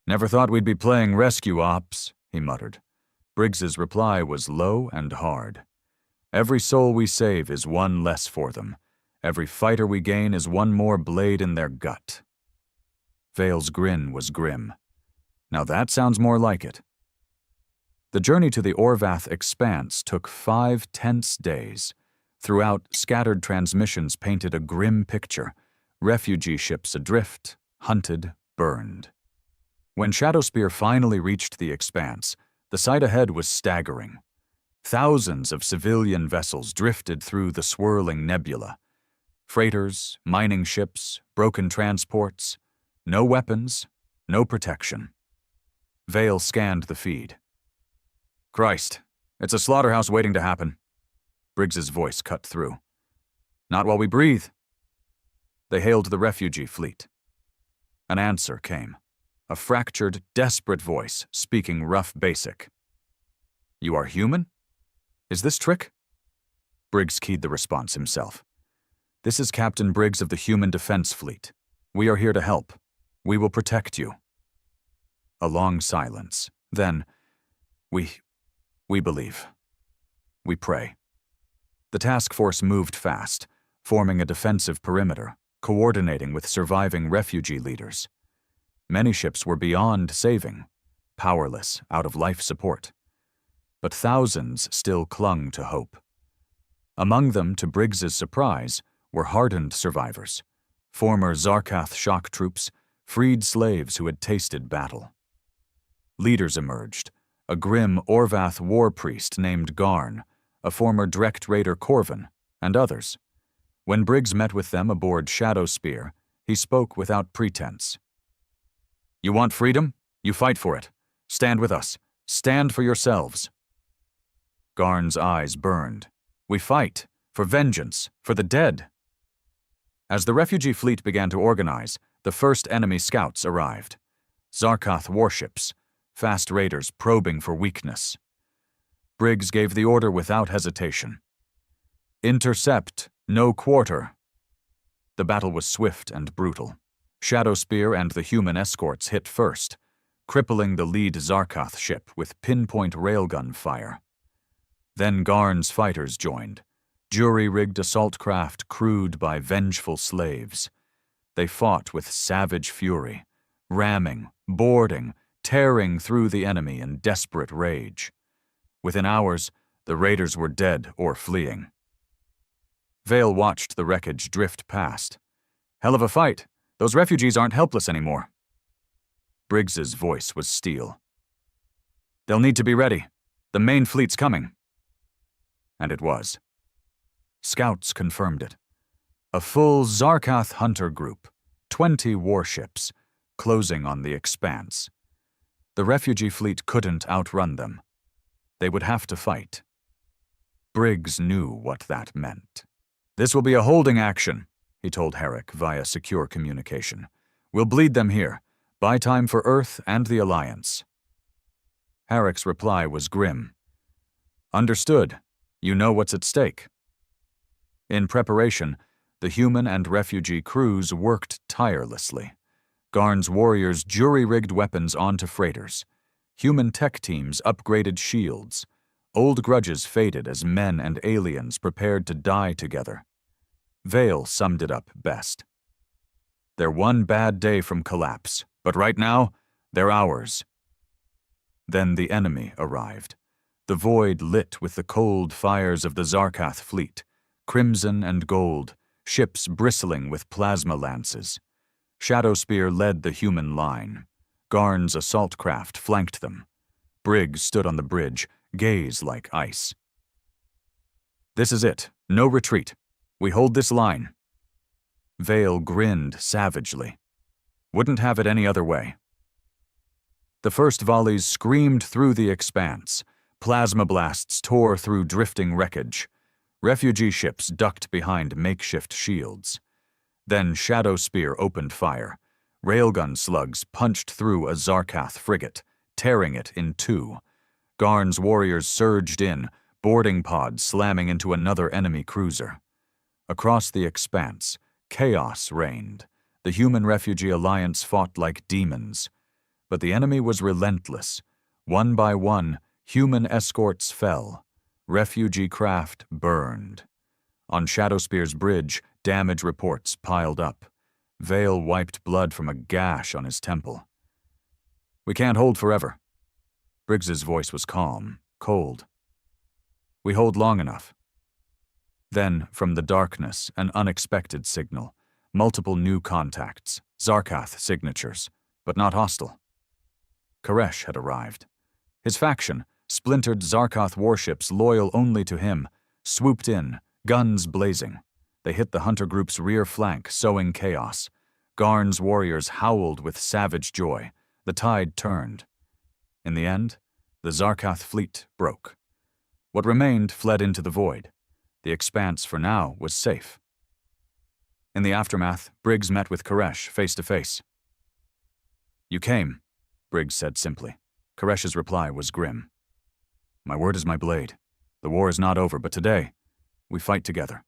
"Never thought we'd be playing rescue ops," he muttered. Briggs's reply was low and hard. "Every soul we save is one less for them. Every fighter we gain is one more blade in their gut." Vale's grin was grim. Now that sounds more like it. The journey to the Orvath expanse took 5 tense days. Throughout, scattered transmissions painted a grim picture. Refugee ships adrift, hunted, burned. When Shadowspear finally reached the expanse, the sight ahead was staggering. Thousands of civilian vessels drifted through the swirling nebula. Freighters, mining ships, broken transports. No weapons, no protection. Vale scanned the feed. "Christ, it's a slaughterhouse waiting to happen." Briggs's voice cut through. "Not while we breathe." They hailed the refugee fleet. An answer came. A fractured, desperate voice speaking rough basic. "You are human? Is this Trick?" Briggs keyed the response himself. "This is Captain Briggs of the Human Defense Fleet. We are here to help. We will protect you." A long silence. Then, We believe. We pray." The task force moved fast, forming a defensive perimeter, coordinating with surviving refugee leaders. Many ships were beyond saving, powerless, out of life support. But thousands still clung to hope. Among them, to Briggs's surprise, were hardened survivors, former Zarkath shock troops, freed slaves who had tasted battle. Leaders emerged, a grim Orvath war priest named Garn, a former Direct Raider Corvin, and others. When Briggs met with them aboard Shadowspear, he spoke without pretense. "You want freedom? You fight for it. Stand with us. Stand for yourselves." Garn's eyes burned. "We fight. For vengeance. For the dead." As the refugee fleet began to organize, the first enemy scouts arrived. Zarkath warships, fast raiders probing for weakness. Briggs gave the order without hesitation. "Intercept, no quarter." The battle was swift and brutal. Shadowspear and the human escorts hit first, crippling the lead Zarkath ship with pinpoint railgun fire. Then Garn's fighters joined, jury-rigged assault craft crewed by vengeful slaves. They fought with savage fury, ramming, boarding, tearing through the enemy in desperate rage. Within hours, the raiders were dead or fleeing. Vale watched the wreckage drift past. "Hell of a fight. Those refugees aren't helpless anymore." Briggs's voice was steel. "They'll need to be ready. The main fleet's coming." And it was. Scouts confirmed it. A full Zarkath hunter group, 20 warships, closing on the expanse. The refugee fleet couldn't outrun them. They would have to fight. Briggs knew what that meant. "This will be a holding action," he told Herrick via secure communication. "We'll bleed them here. Buy time for Earth and the Alliance." Herrick's reply was grim. Understood. You know what's at stake. In preparation, the human and refugee crews worked tirelessly. Garn's warriors jury-rigged weapons onto freighters. Human tech teams upgraded shields. Old grudges faded as men and aliens prepared to die together. Vale summed it up best. They're one bad day from collapse, but right now, they're ours. Then the enemy arrived. The void lit with the cold fires of the Zarkath fleet, crimson and gold, ships bristling with plasma lances. Shadowspear led the human line. Garn's assault craft flanked them. Briggs stood on the bridge, gaze like ice. This is it. No retreat. We hold this line. Vale grinned savagely. Wouldn't have it any other way. The first volleys screamed through the expanse. Plasma blasts tore through drifting wreckage. Refugee ships ducked behind makeshift shields. Then Shadowspear opened fire. Railgun slugs punched through a Zarkath frigate, tearing it in two. Garn's warriors surged in, boarding pods slamming into another enemy cruiser. Across the expanse, chaos reigned. The human refugee alliance fought like demons. But the enemy was relentless. One by one, human escorts fell. Refugee craft burned. On Shadowspear's bridge, damage reports piled up. Vale wiped blood from a gash on his temple. We can't hold forever. Briggs's voice was calm, cold. We hold long enough. Then, from the darkness, an unexpected signal. Multiple new contacts, Zarkath signatures, but not hostile. Koresh had arrived. His faction, splintered Zarkath warships loyal only to him, swooped in, guns blazing. They hit the hunter group's rear flank, sowing chaos. Garn's warriors howled with savage joy. The tide turned. In the end, the Zarkath fleet broke. What remained fled into the void. The expanse, for now, was safe. In the aftermath, Briggs met with Koresh face to face. You came, Briggs said simply. Koresh's reply was grim. My word is my blade. The war is not over, but today, we fight together.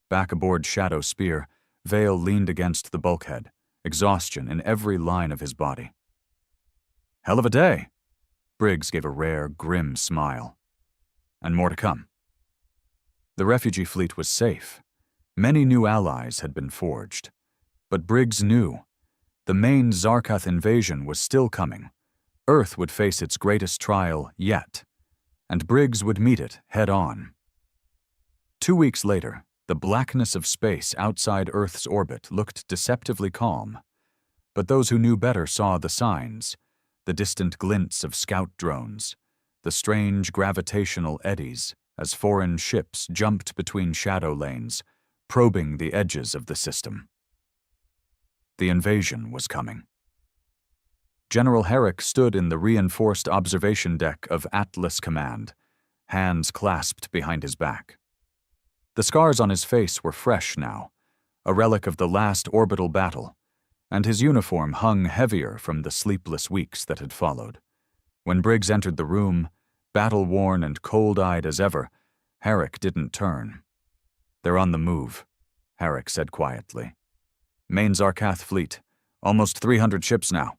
Back aboard Shadowspear, Vale leaned against the bulkhead, exhaustion in every line of his body. Hell of a day. Briggs gave a rare, grim smile. And more to come. The refugee fleet was safe. Many new allies had been forged. But Briggs knew. The main Zarkath invasion was still coming. Earth would face its greatest trial yet. And Briggs would meet it head-on. 2 weeks later, the blackness of space outside Earth's orbit looked deceptively calm. But those who knew better saw the signs, the distant glints of scout drones, the strange gravitational eddies as foreign ships jumped between shadow lanes, probing the edges of the system. The invasion was coming. General Herrick stood in the reinforced observation deck of Atlas Command, hands clasped behind his back. The scars on his face were fresh now, a relic of the last orbital battle, and his uniform hung heavier from the sleepless weeks that had followed. When Briggs entered the room, battle-worn and cold-eyed as ever, Herrick didn't turn. They're on the move, Herrick said quietly. Main Zarkath fleet, almost 300 ships now.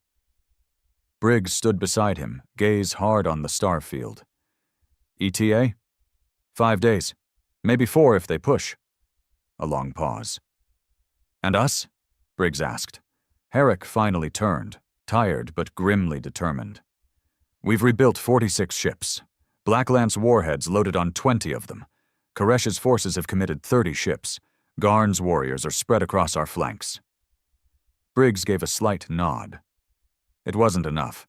Briggs stood beside him, gaze hard on the star field. ETA? 5 days. Maybe 4 if they push. A long pause. And us? Briggs asked. Herrick finally turned, tired but grimly determined. We've rebuilt 46 ships. Black Lance warheads loaded on 20 of them. Koresh's forces have committed 30 ships. Garn's warriors are spread across our flanks. Briggs gave a slight nod. It wasn't enough.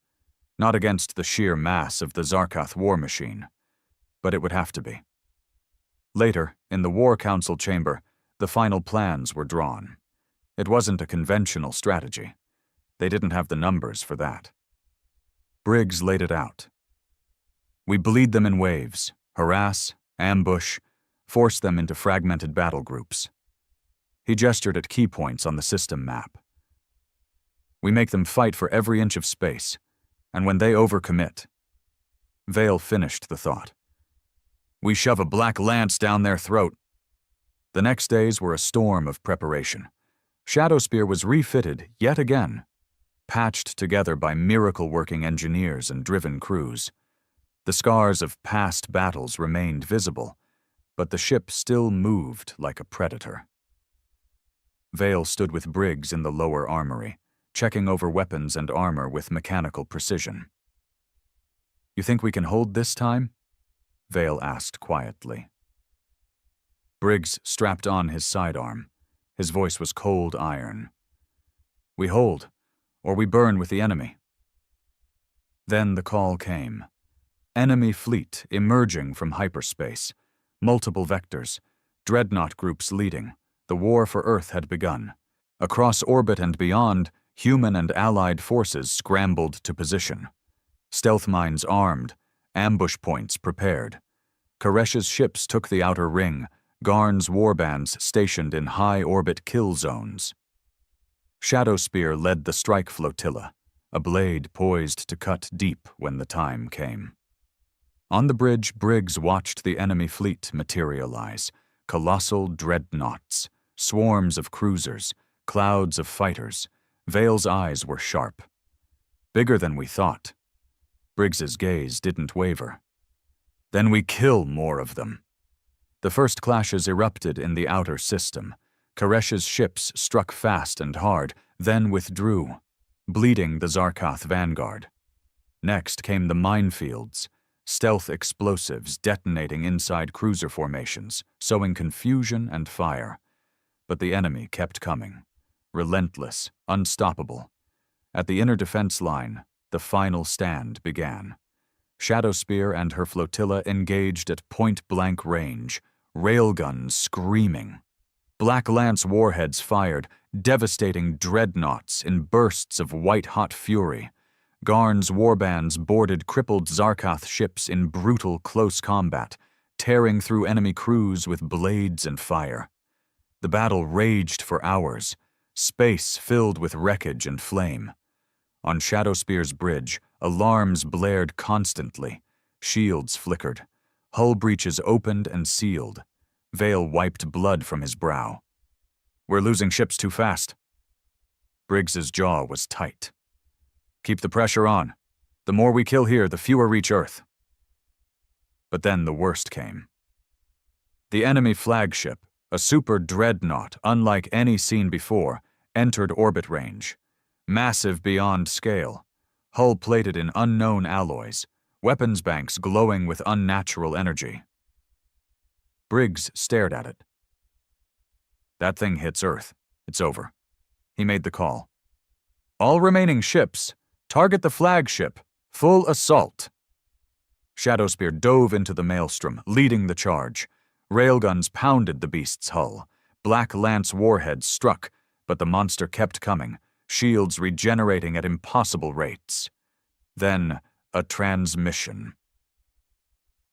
Not against the sheer mass of the Zarkath war machine. But it would have to be. Later, in the War Council chamber, the final plans were drawn. It wasn't a conventional strategy. They didn't have the numbers for that. Briggs laid it out. We bleed them in waves, harass, ambush, force them into fragmented battle groups. He gestured at key points on the system map. We make them fight for every inch of space, and when they overcommit... Vale finished the thought. We shove a black lance down their throat. The next days were a storm of preparation. Shadowspear was refitted yet again, patched together by miracle-working engineers and driven crews. The scars of past battles remained visible, but the ship still moved like a predator. Vale stood with Briggs in the lower armory, checking over weapons and armor with mechanical precision. "You think we can hold this time?" Vale asked quietly. Briggs strapped on his sidearm. His voice was cold iron. "We hold, or we burn with the enemy." Then the call came. Enemy fleet emerging from hyperspace. Multiple vectors. Dreadnought groups leading. The war for Earth had begun. Across orbit and beyond, human and allied forces scrambled to position. Stealth mines armed, ambush points prepared. Koresh's ships took the outer ring, Garn's warbands stationed in high-orbit kill zones. Shadowspear led the strike flotilla, a blade poised to cut deep when the time came. On the bridge, Briggs watched the enemy fleet materialize, colossal dreadnoughts, swarms of cruisers, clouds of fighters. Vale's eyes were sharp. "Bigger than we thought." Briggs's gaze didn't waver. "Then we kill more of them." The first clashes erupted in the outer system. Koresh's ships struck fast and hard, then withdrew, bleeding the Zarkath vanguard. Next came the minefields, stealth explosives detonating inside cruiser formations, sowing confusion and fire. But the enemy kept coming, relentless, unstoppable. At the inner defense line, the final stand began. Shadowspear and her flotilla engaged at point-blank range, railguns screaming. Black Lance warheads fired, devastating dreadnoughts in bursts of white-hot fury. Garn's warbands boarded crippled Zarkath ships in brutal close combat, tearing through enemy crews with blades and fire. The battle raged for hours, space filled with wreckage and flame. On Shadowspear's bridge, alarms blared constantly. Shields flickered. Hull breaches opened and sealed. Vale wiped blood from his brow. "We're losing ships too fast." Briggs's jaw was tight. "Keep the pressure on. The more we kill here, the fewer reach Earth." But then the worst came. The enemy flagship, a super dreadnought unlike any seen before, entered orbit range. Massive beyond scale, hull plated in unknown alloys, weapons banks glowing with unnatural energy. Briggs stared at it. "That thing hits Earth. It's over." He made the call. "All remaining ships, target the flagship. Full assault." Shadowspear dove into the maelstrom, leading the charge. Railguns pounded the beast's hull. Black Lance warheads struck, but the monster kept coming, shields regenerating at impossible rates. Then, a transmission.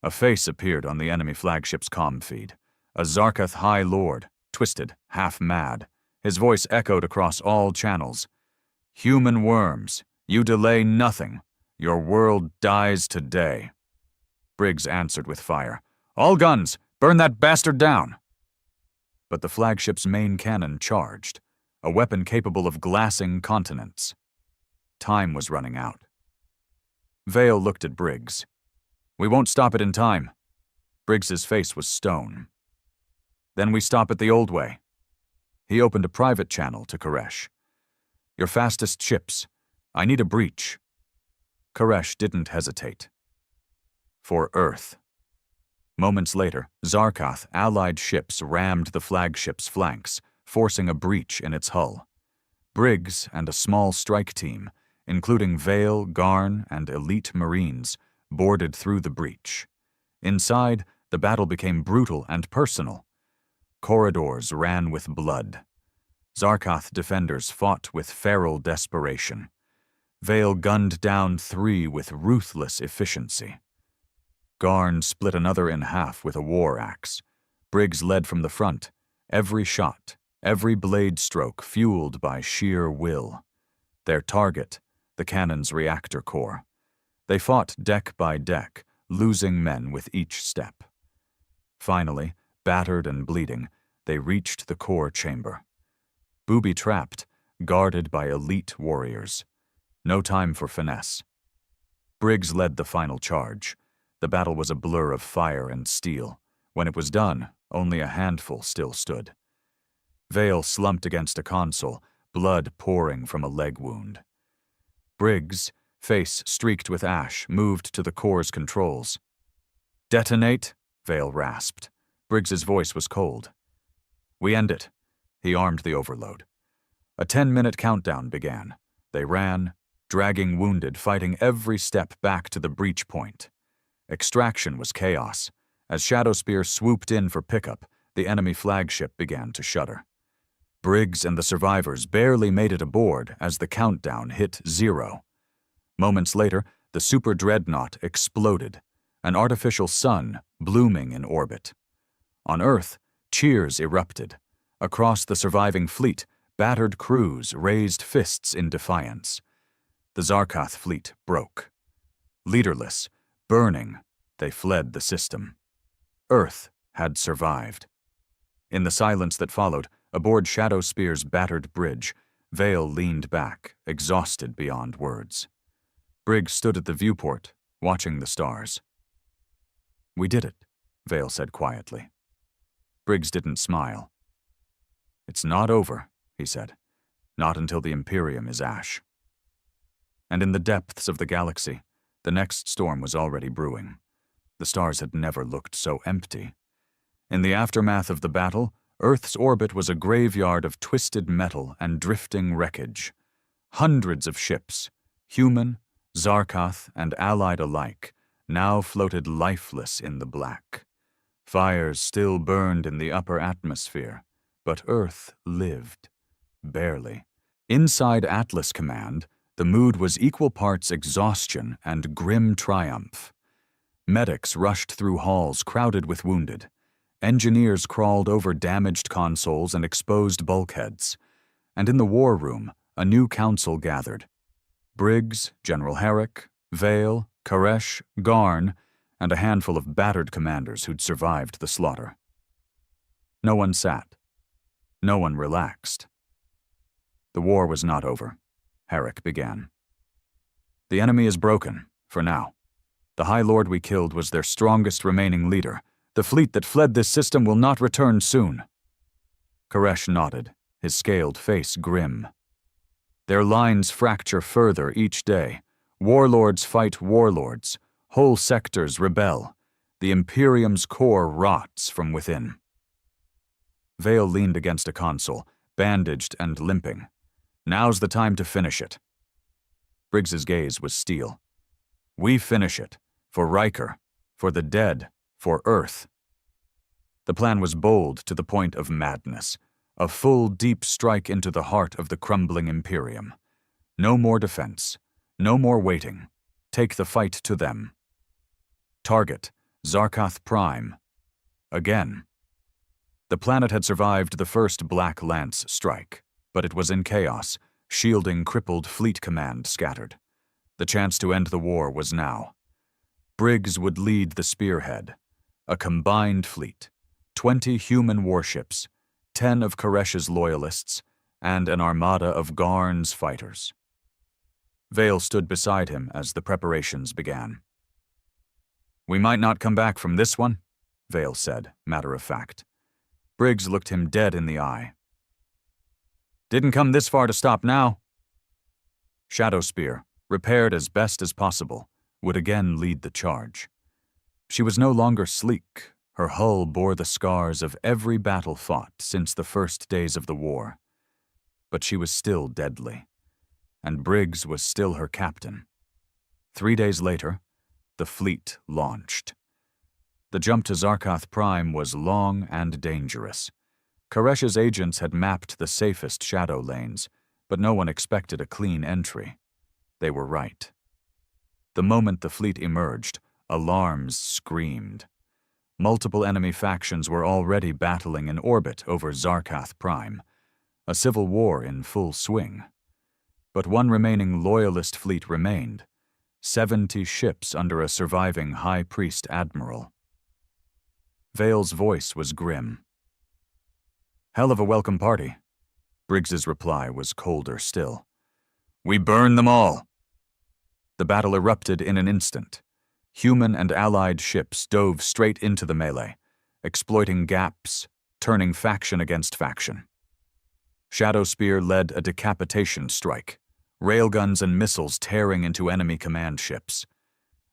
A face appeared on the enemy flagship's comm feed. A Zarkath High Lord, twisted, half mad. His voice echoed across all channels. "Human worms, you delay nothing. Your world dies today." Briggs answered with fire. "All guns, burn that bastard down!" But the flagship's main cannon charged, a weapon capable of glassing continents. Time was running out. Vale looked at Briggs. "We won't stop it in time." Briggs's face was stone. "Then we stop it the old way." He opened a private channel to Koresh. "Your fastest ships. I need a breach." Koresh didn't hesitate. For Earth. Moments later, Zarkath allied ships rammed the flagship's flanks, forcing a breach in its hull. Briggs and a small strike team, including Vale, Garn, and elite Marines, boarded through the breach. Inside, the battle became brutal and personal. Corridors ran with blood. Zarkath defenders fought with feral desperation. Vale gunned down 3 with ruthless efficiency. Garn split another in half with a war axe. Briggs led from the front, every shot, every blade stroke fueled by sheer will. Their target, the cannon's reactor core. They fought deck by deck, losing men with each step. Finally, battered and bleeding, they reached the core chamber. Booby-trapped, guarded by elite warriors. No time for finesse. Briggs led the final charge. The battle was a blur of fire and steel. When it was done, only a handful still stood. Vale slumped against a console, blood pouring from a leg wound. Briggs, face streaked with ash, moved to the core's controls. "Detonate," Vale rasped. Briggs's voice was cold. "We end it." He armed the overload. A 10-minute countdown began. They ran, dragging wounded, fighting every step back to the breach point. Extraction was chaos. As Shadowspear swooped in for pickup, the enemy flagship began to shudder. Briggs and the survivors barely made it aboard as the countdown hit 0. Moments later, the super dreadnought exploded, an artificial sun blooming in orbit. On Earth, cheers erupted. Across the surviving fleet, battered crews raised fists in defiance. The Zarkath fleet broke. Leaderless, burning, they fled the system. Earth had survived. In the silence that followed, aboard Shadowspear's battered bridge, Vale leaned back, exhausted beyond words. Briggs stood at the viewport, watching the stars. "We did it," Vale said quietly. Briggs didn't smile. "It's not over," he said. "Not until the Imperium is ash." And in the depths of the galaxy, the next storm was already brewing. The stars had never looked so empty. In the aftermath of the battle, Earth's orbit was a graveyard of twisted metal and drifting wreckage. Hundreds of ships, human, Zarkath, and allied alike, now floated lifeless in the black. Fires still burned in the upper atmosphere, but Earth lived. Barely. Inside Atlas Command, the mood was equal parts exhaustion and grim triumph. Medics rushed through halls crowded with wounded. Engineers crawled over damaged consoles and exposed bulkheads. And in the war room, a new council gathered. Briggs, General Herrick, Vale, Koresh, Garn, and a handful of battered commanders who'd survived the slaughter. No one sat. No one relaxed. The war was not over. Herrick began. "The enemy is broken, for now. The High Lord we killed was their strongest remaining leader. The fleet that fled this system will not return soon." Koresh nodded, his scaled face grim. "Their lines fracture further each day. Warlords fight warlords. Whole sectors rebel. The Imperium's core rots from within." Vale leaned against a console, bandaged and limping. "Now's the time to finish it." Briggs's gaze was steel. "We finish it. For Riker. For the dead. For Earth." The plan was bold to the point of madness. A full, deep strike into the heart of the crumbling Imperium. No more defense. No more waiting. Take the fight to them. Target, Zarkath Prime. Again. The planet had survived the first Black Lance strike, but it was in chaos, shielding crippled fleet command scattered. The chance to end the war was now. Briggs would lead the spearhead. A combined fleet, 20 human warships, 10 of Koresh's loyalists, and an armada of Garn's fighters. Vale stood beside him as the preparations began. "We might not come back from this one," Vale said, matter of fact. Briggs looked him dead in the eye. "Didn't come this far to stop now." Shadowspear, repaired as best as possible, would again lead the charge. She was no longer sleek. Her hull bore the scars of every battle fought since the first days of the war. But she was still deadly. And Briggs was still her captain. 3 days later, the fleet launched. The jump to Zarkath Prime was long and dangerous. Koresh's agents had mapped the safest shadow lanes, but no one expected a clean entry. They were right. The moment the fleet emerged, alarms screamed. Multiple enemy factions were already battling in orbit over Zarkath Prime, a civil war in full swing. But one remaining loyalist fleet remained, 70 ships under a surviving High Priest Admiral. Vale's voice was grim. "Hell of a welcome party." Briggs's reply was colder still. "We burn them all." The battle erupted in an instant. Human and allied ships dove straight into the melee, exploiting gaps, turning faction against faction. Shadowspear led a decapitation strike, railguns and missiles tearing into enemy command ships.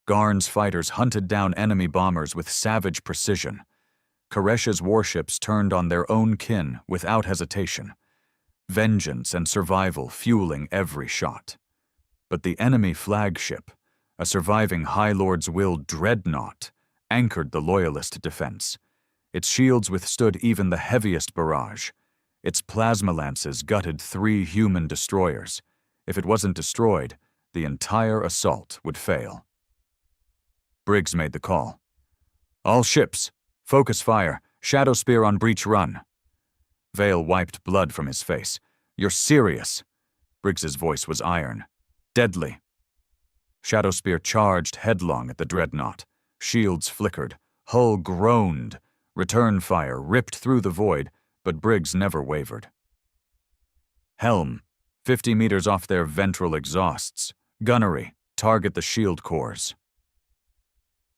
Garn's fighters hunted down enemy bombers with savage precision. Koresh's warships turned on their own kin without hesitation, vengeance and survival fueling every shot. But the enemy flagship, a surviving High Lord's Will dreadnought, anchored the Loyalist defense. Its shields withstood even the heaviest barrage. Its plasma lances gutted 3 human destroyers. If it wasn't destroyed, the entire assault would fail. Briggs made the call. "All ships, focus fire, Shadowspear on breach run." Vale wiped blood from his face. "You're serious?" Briggs's voice was iron. "Deadly." Shadowspear charged headlong at the dreadnought. Shields flickered. Hull groaned. Return fire ripped through the void, but Briggs never wavered. "Helm, 50 meters off their ventral exhausts. Gunnery, target the shield cores."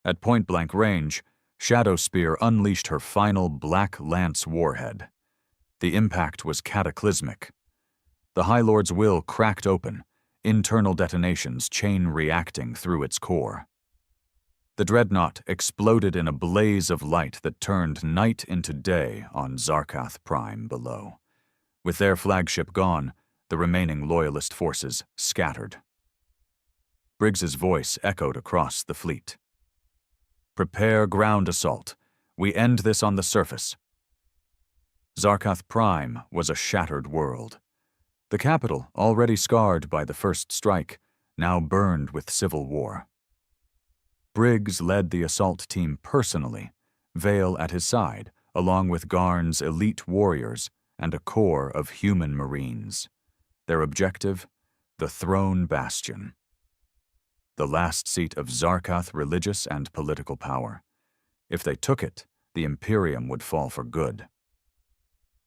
At point-blank range, Shadowspear unleashed her final Black Lance warhead. The impact was cataclysmic. The High Lord's Will cracked open, internal detonations chain-reacting through its core. The dreadnought exploded in a blaze of light that turned night into day on Zarkath Prime below. With their flagship gone, the remaining Loyalist forces scattered. Briggs's voice echoed across the fleet. "Prepare ground assault. We end this on the surface." Zarkath Prime was a shattered world. The capital, already scarred by the first strike, now burned with civil war. Briggs led the assault team personally, Vale at his side, along with Garn's elite warriors and a corps of human marines. Their objective? The Throne Bastion. The last seat of Zarkath religious and political power. If they took it, the Imperium would fall for good.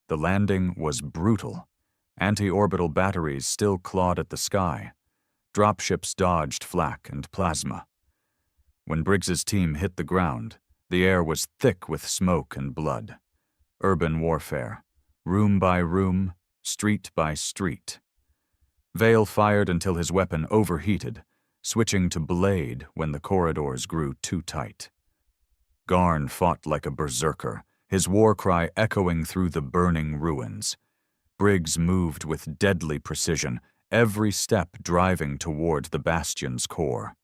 The landing was brutal. Anti-orbital batteries still clawed at the sky. Dropships dodged flak and plasma. When Briggs's team hit the ground, the air was thick with smoke and blood. Urban warfare, room by room, street by street. Vale fired until his weapon overheated, switching to blade when the corridors grew too tight. Garn fought like a berserker, his war cry echoing through the burning ruins. Briggs moved with deadly precision, every step driving toward the bastion's core.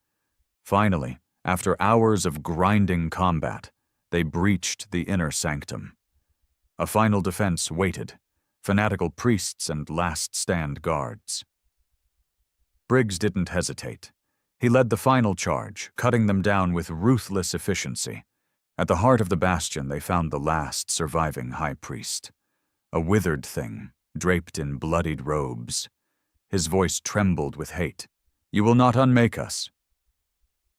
Finally, after hours of grinding combat, they breached the inner sanctum. A final defense waited, fanatical priests and last-stand guards. Briggs didn't hesitate. He led the final charge, cutting them down with ruthless efficiency. At the heart of the bastion, they found the last surviving high priest. A withered thing, draped in bloodied robes. His voice trembled with hate. "You will not unmake us."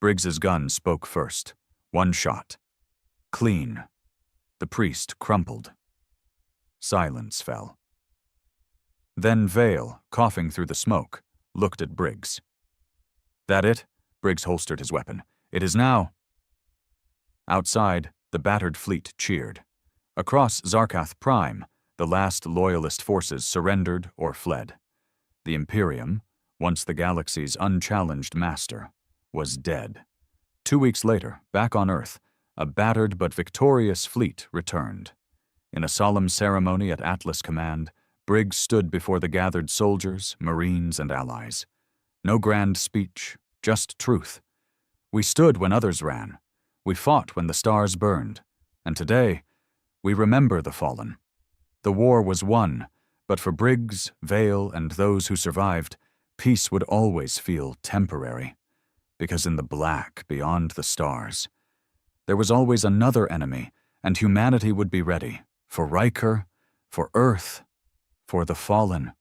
Briggs's gun spoke first. One shot. Clean. The priest crumpled. Silence fell. Then Vale, coughing through the smoke, looked at Briggs. "That it?" Briggs holstered his weapon. "It is now." Outside, the battered fleet cheered. Across Zarkath Prime, the last Loyalist forces surrendered or fled. The Imperium, once the galaxy's unchallenged master, was dead. 2 weeks later, back on Earth, a battered but victorious fleet returned. In a solemn ceremony at Atlas Command, Briggs stood before the gathered soldiers, Marines, and allies. No grand speech, just truth. We stood when others ran. We fought when the stars burned. And today, we remember the fallen. The war was won, but for Briggs, Vale, and those who survived, peace would always feel temporary. Because in the black beyond the stars, there was always another enemy, and humanity would be ready for Riker, for Earth, for the fallen.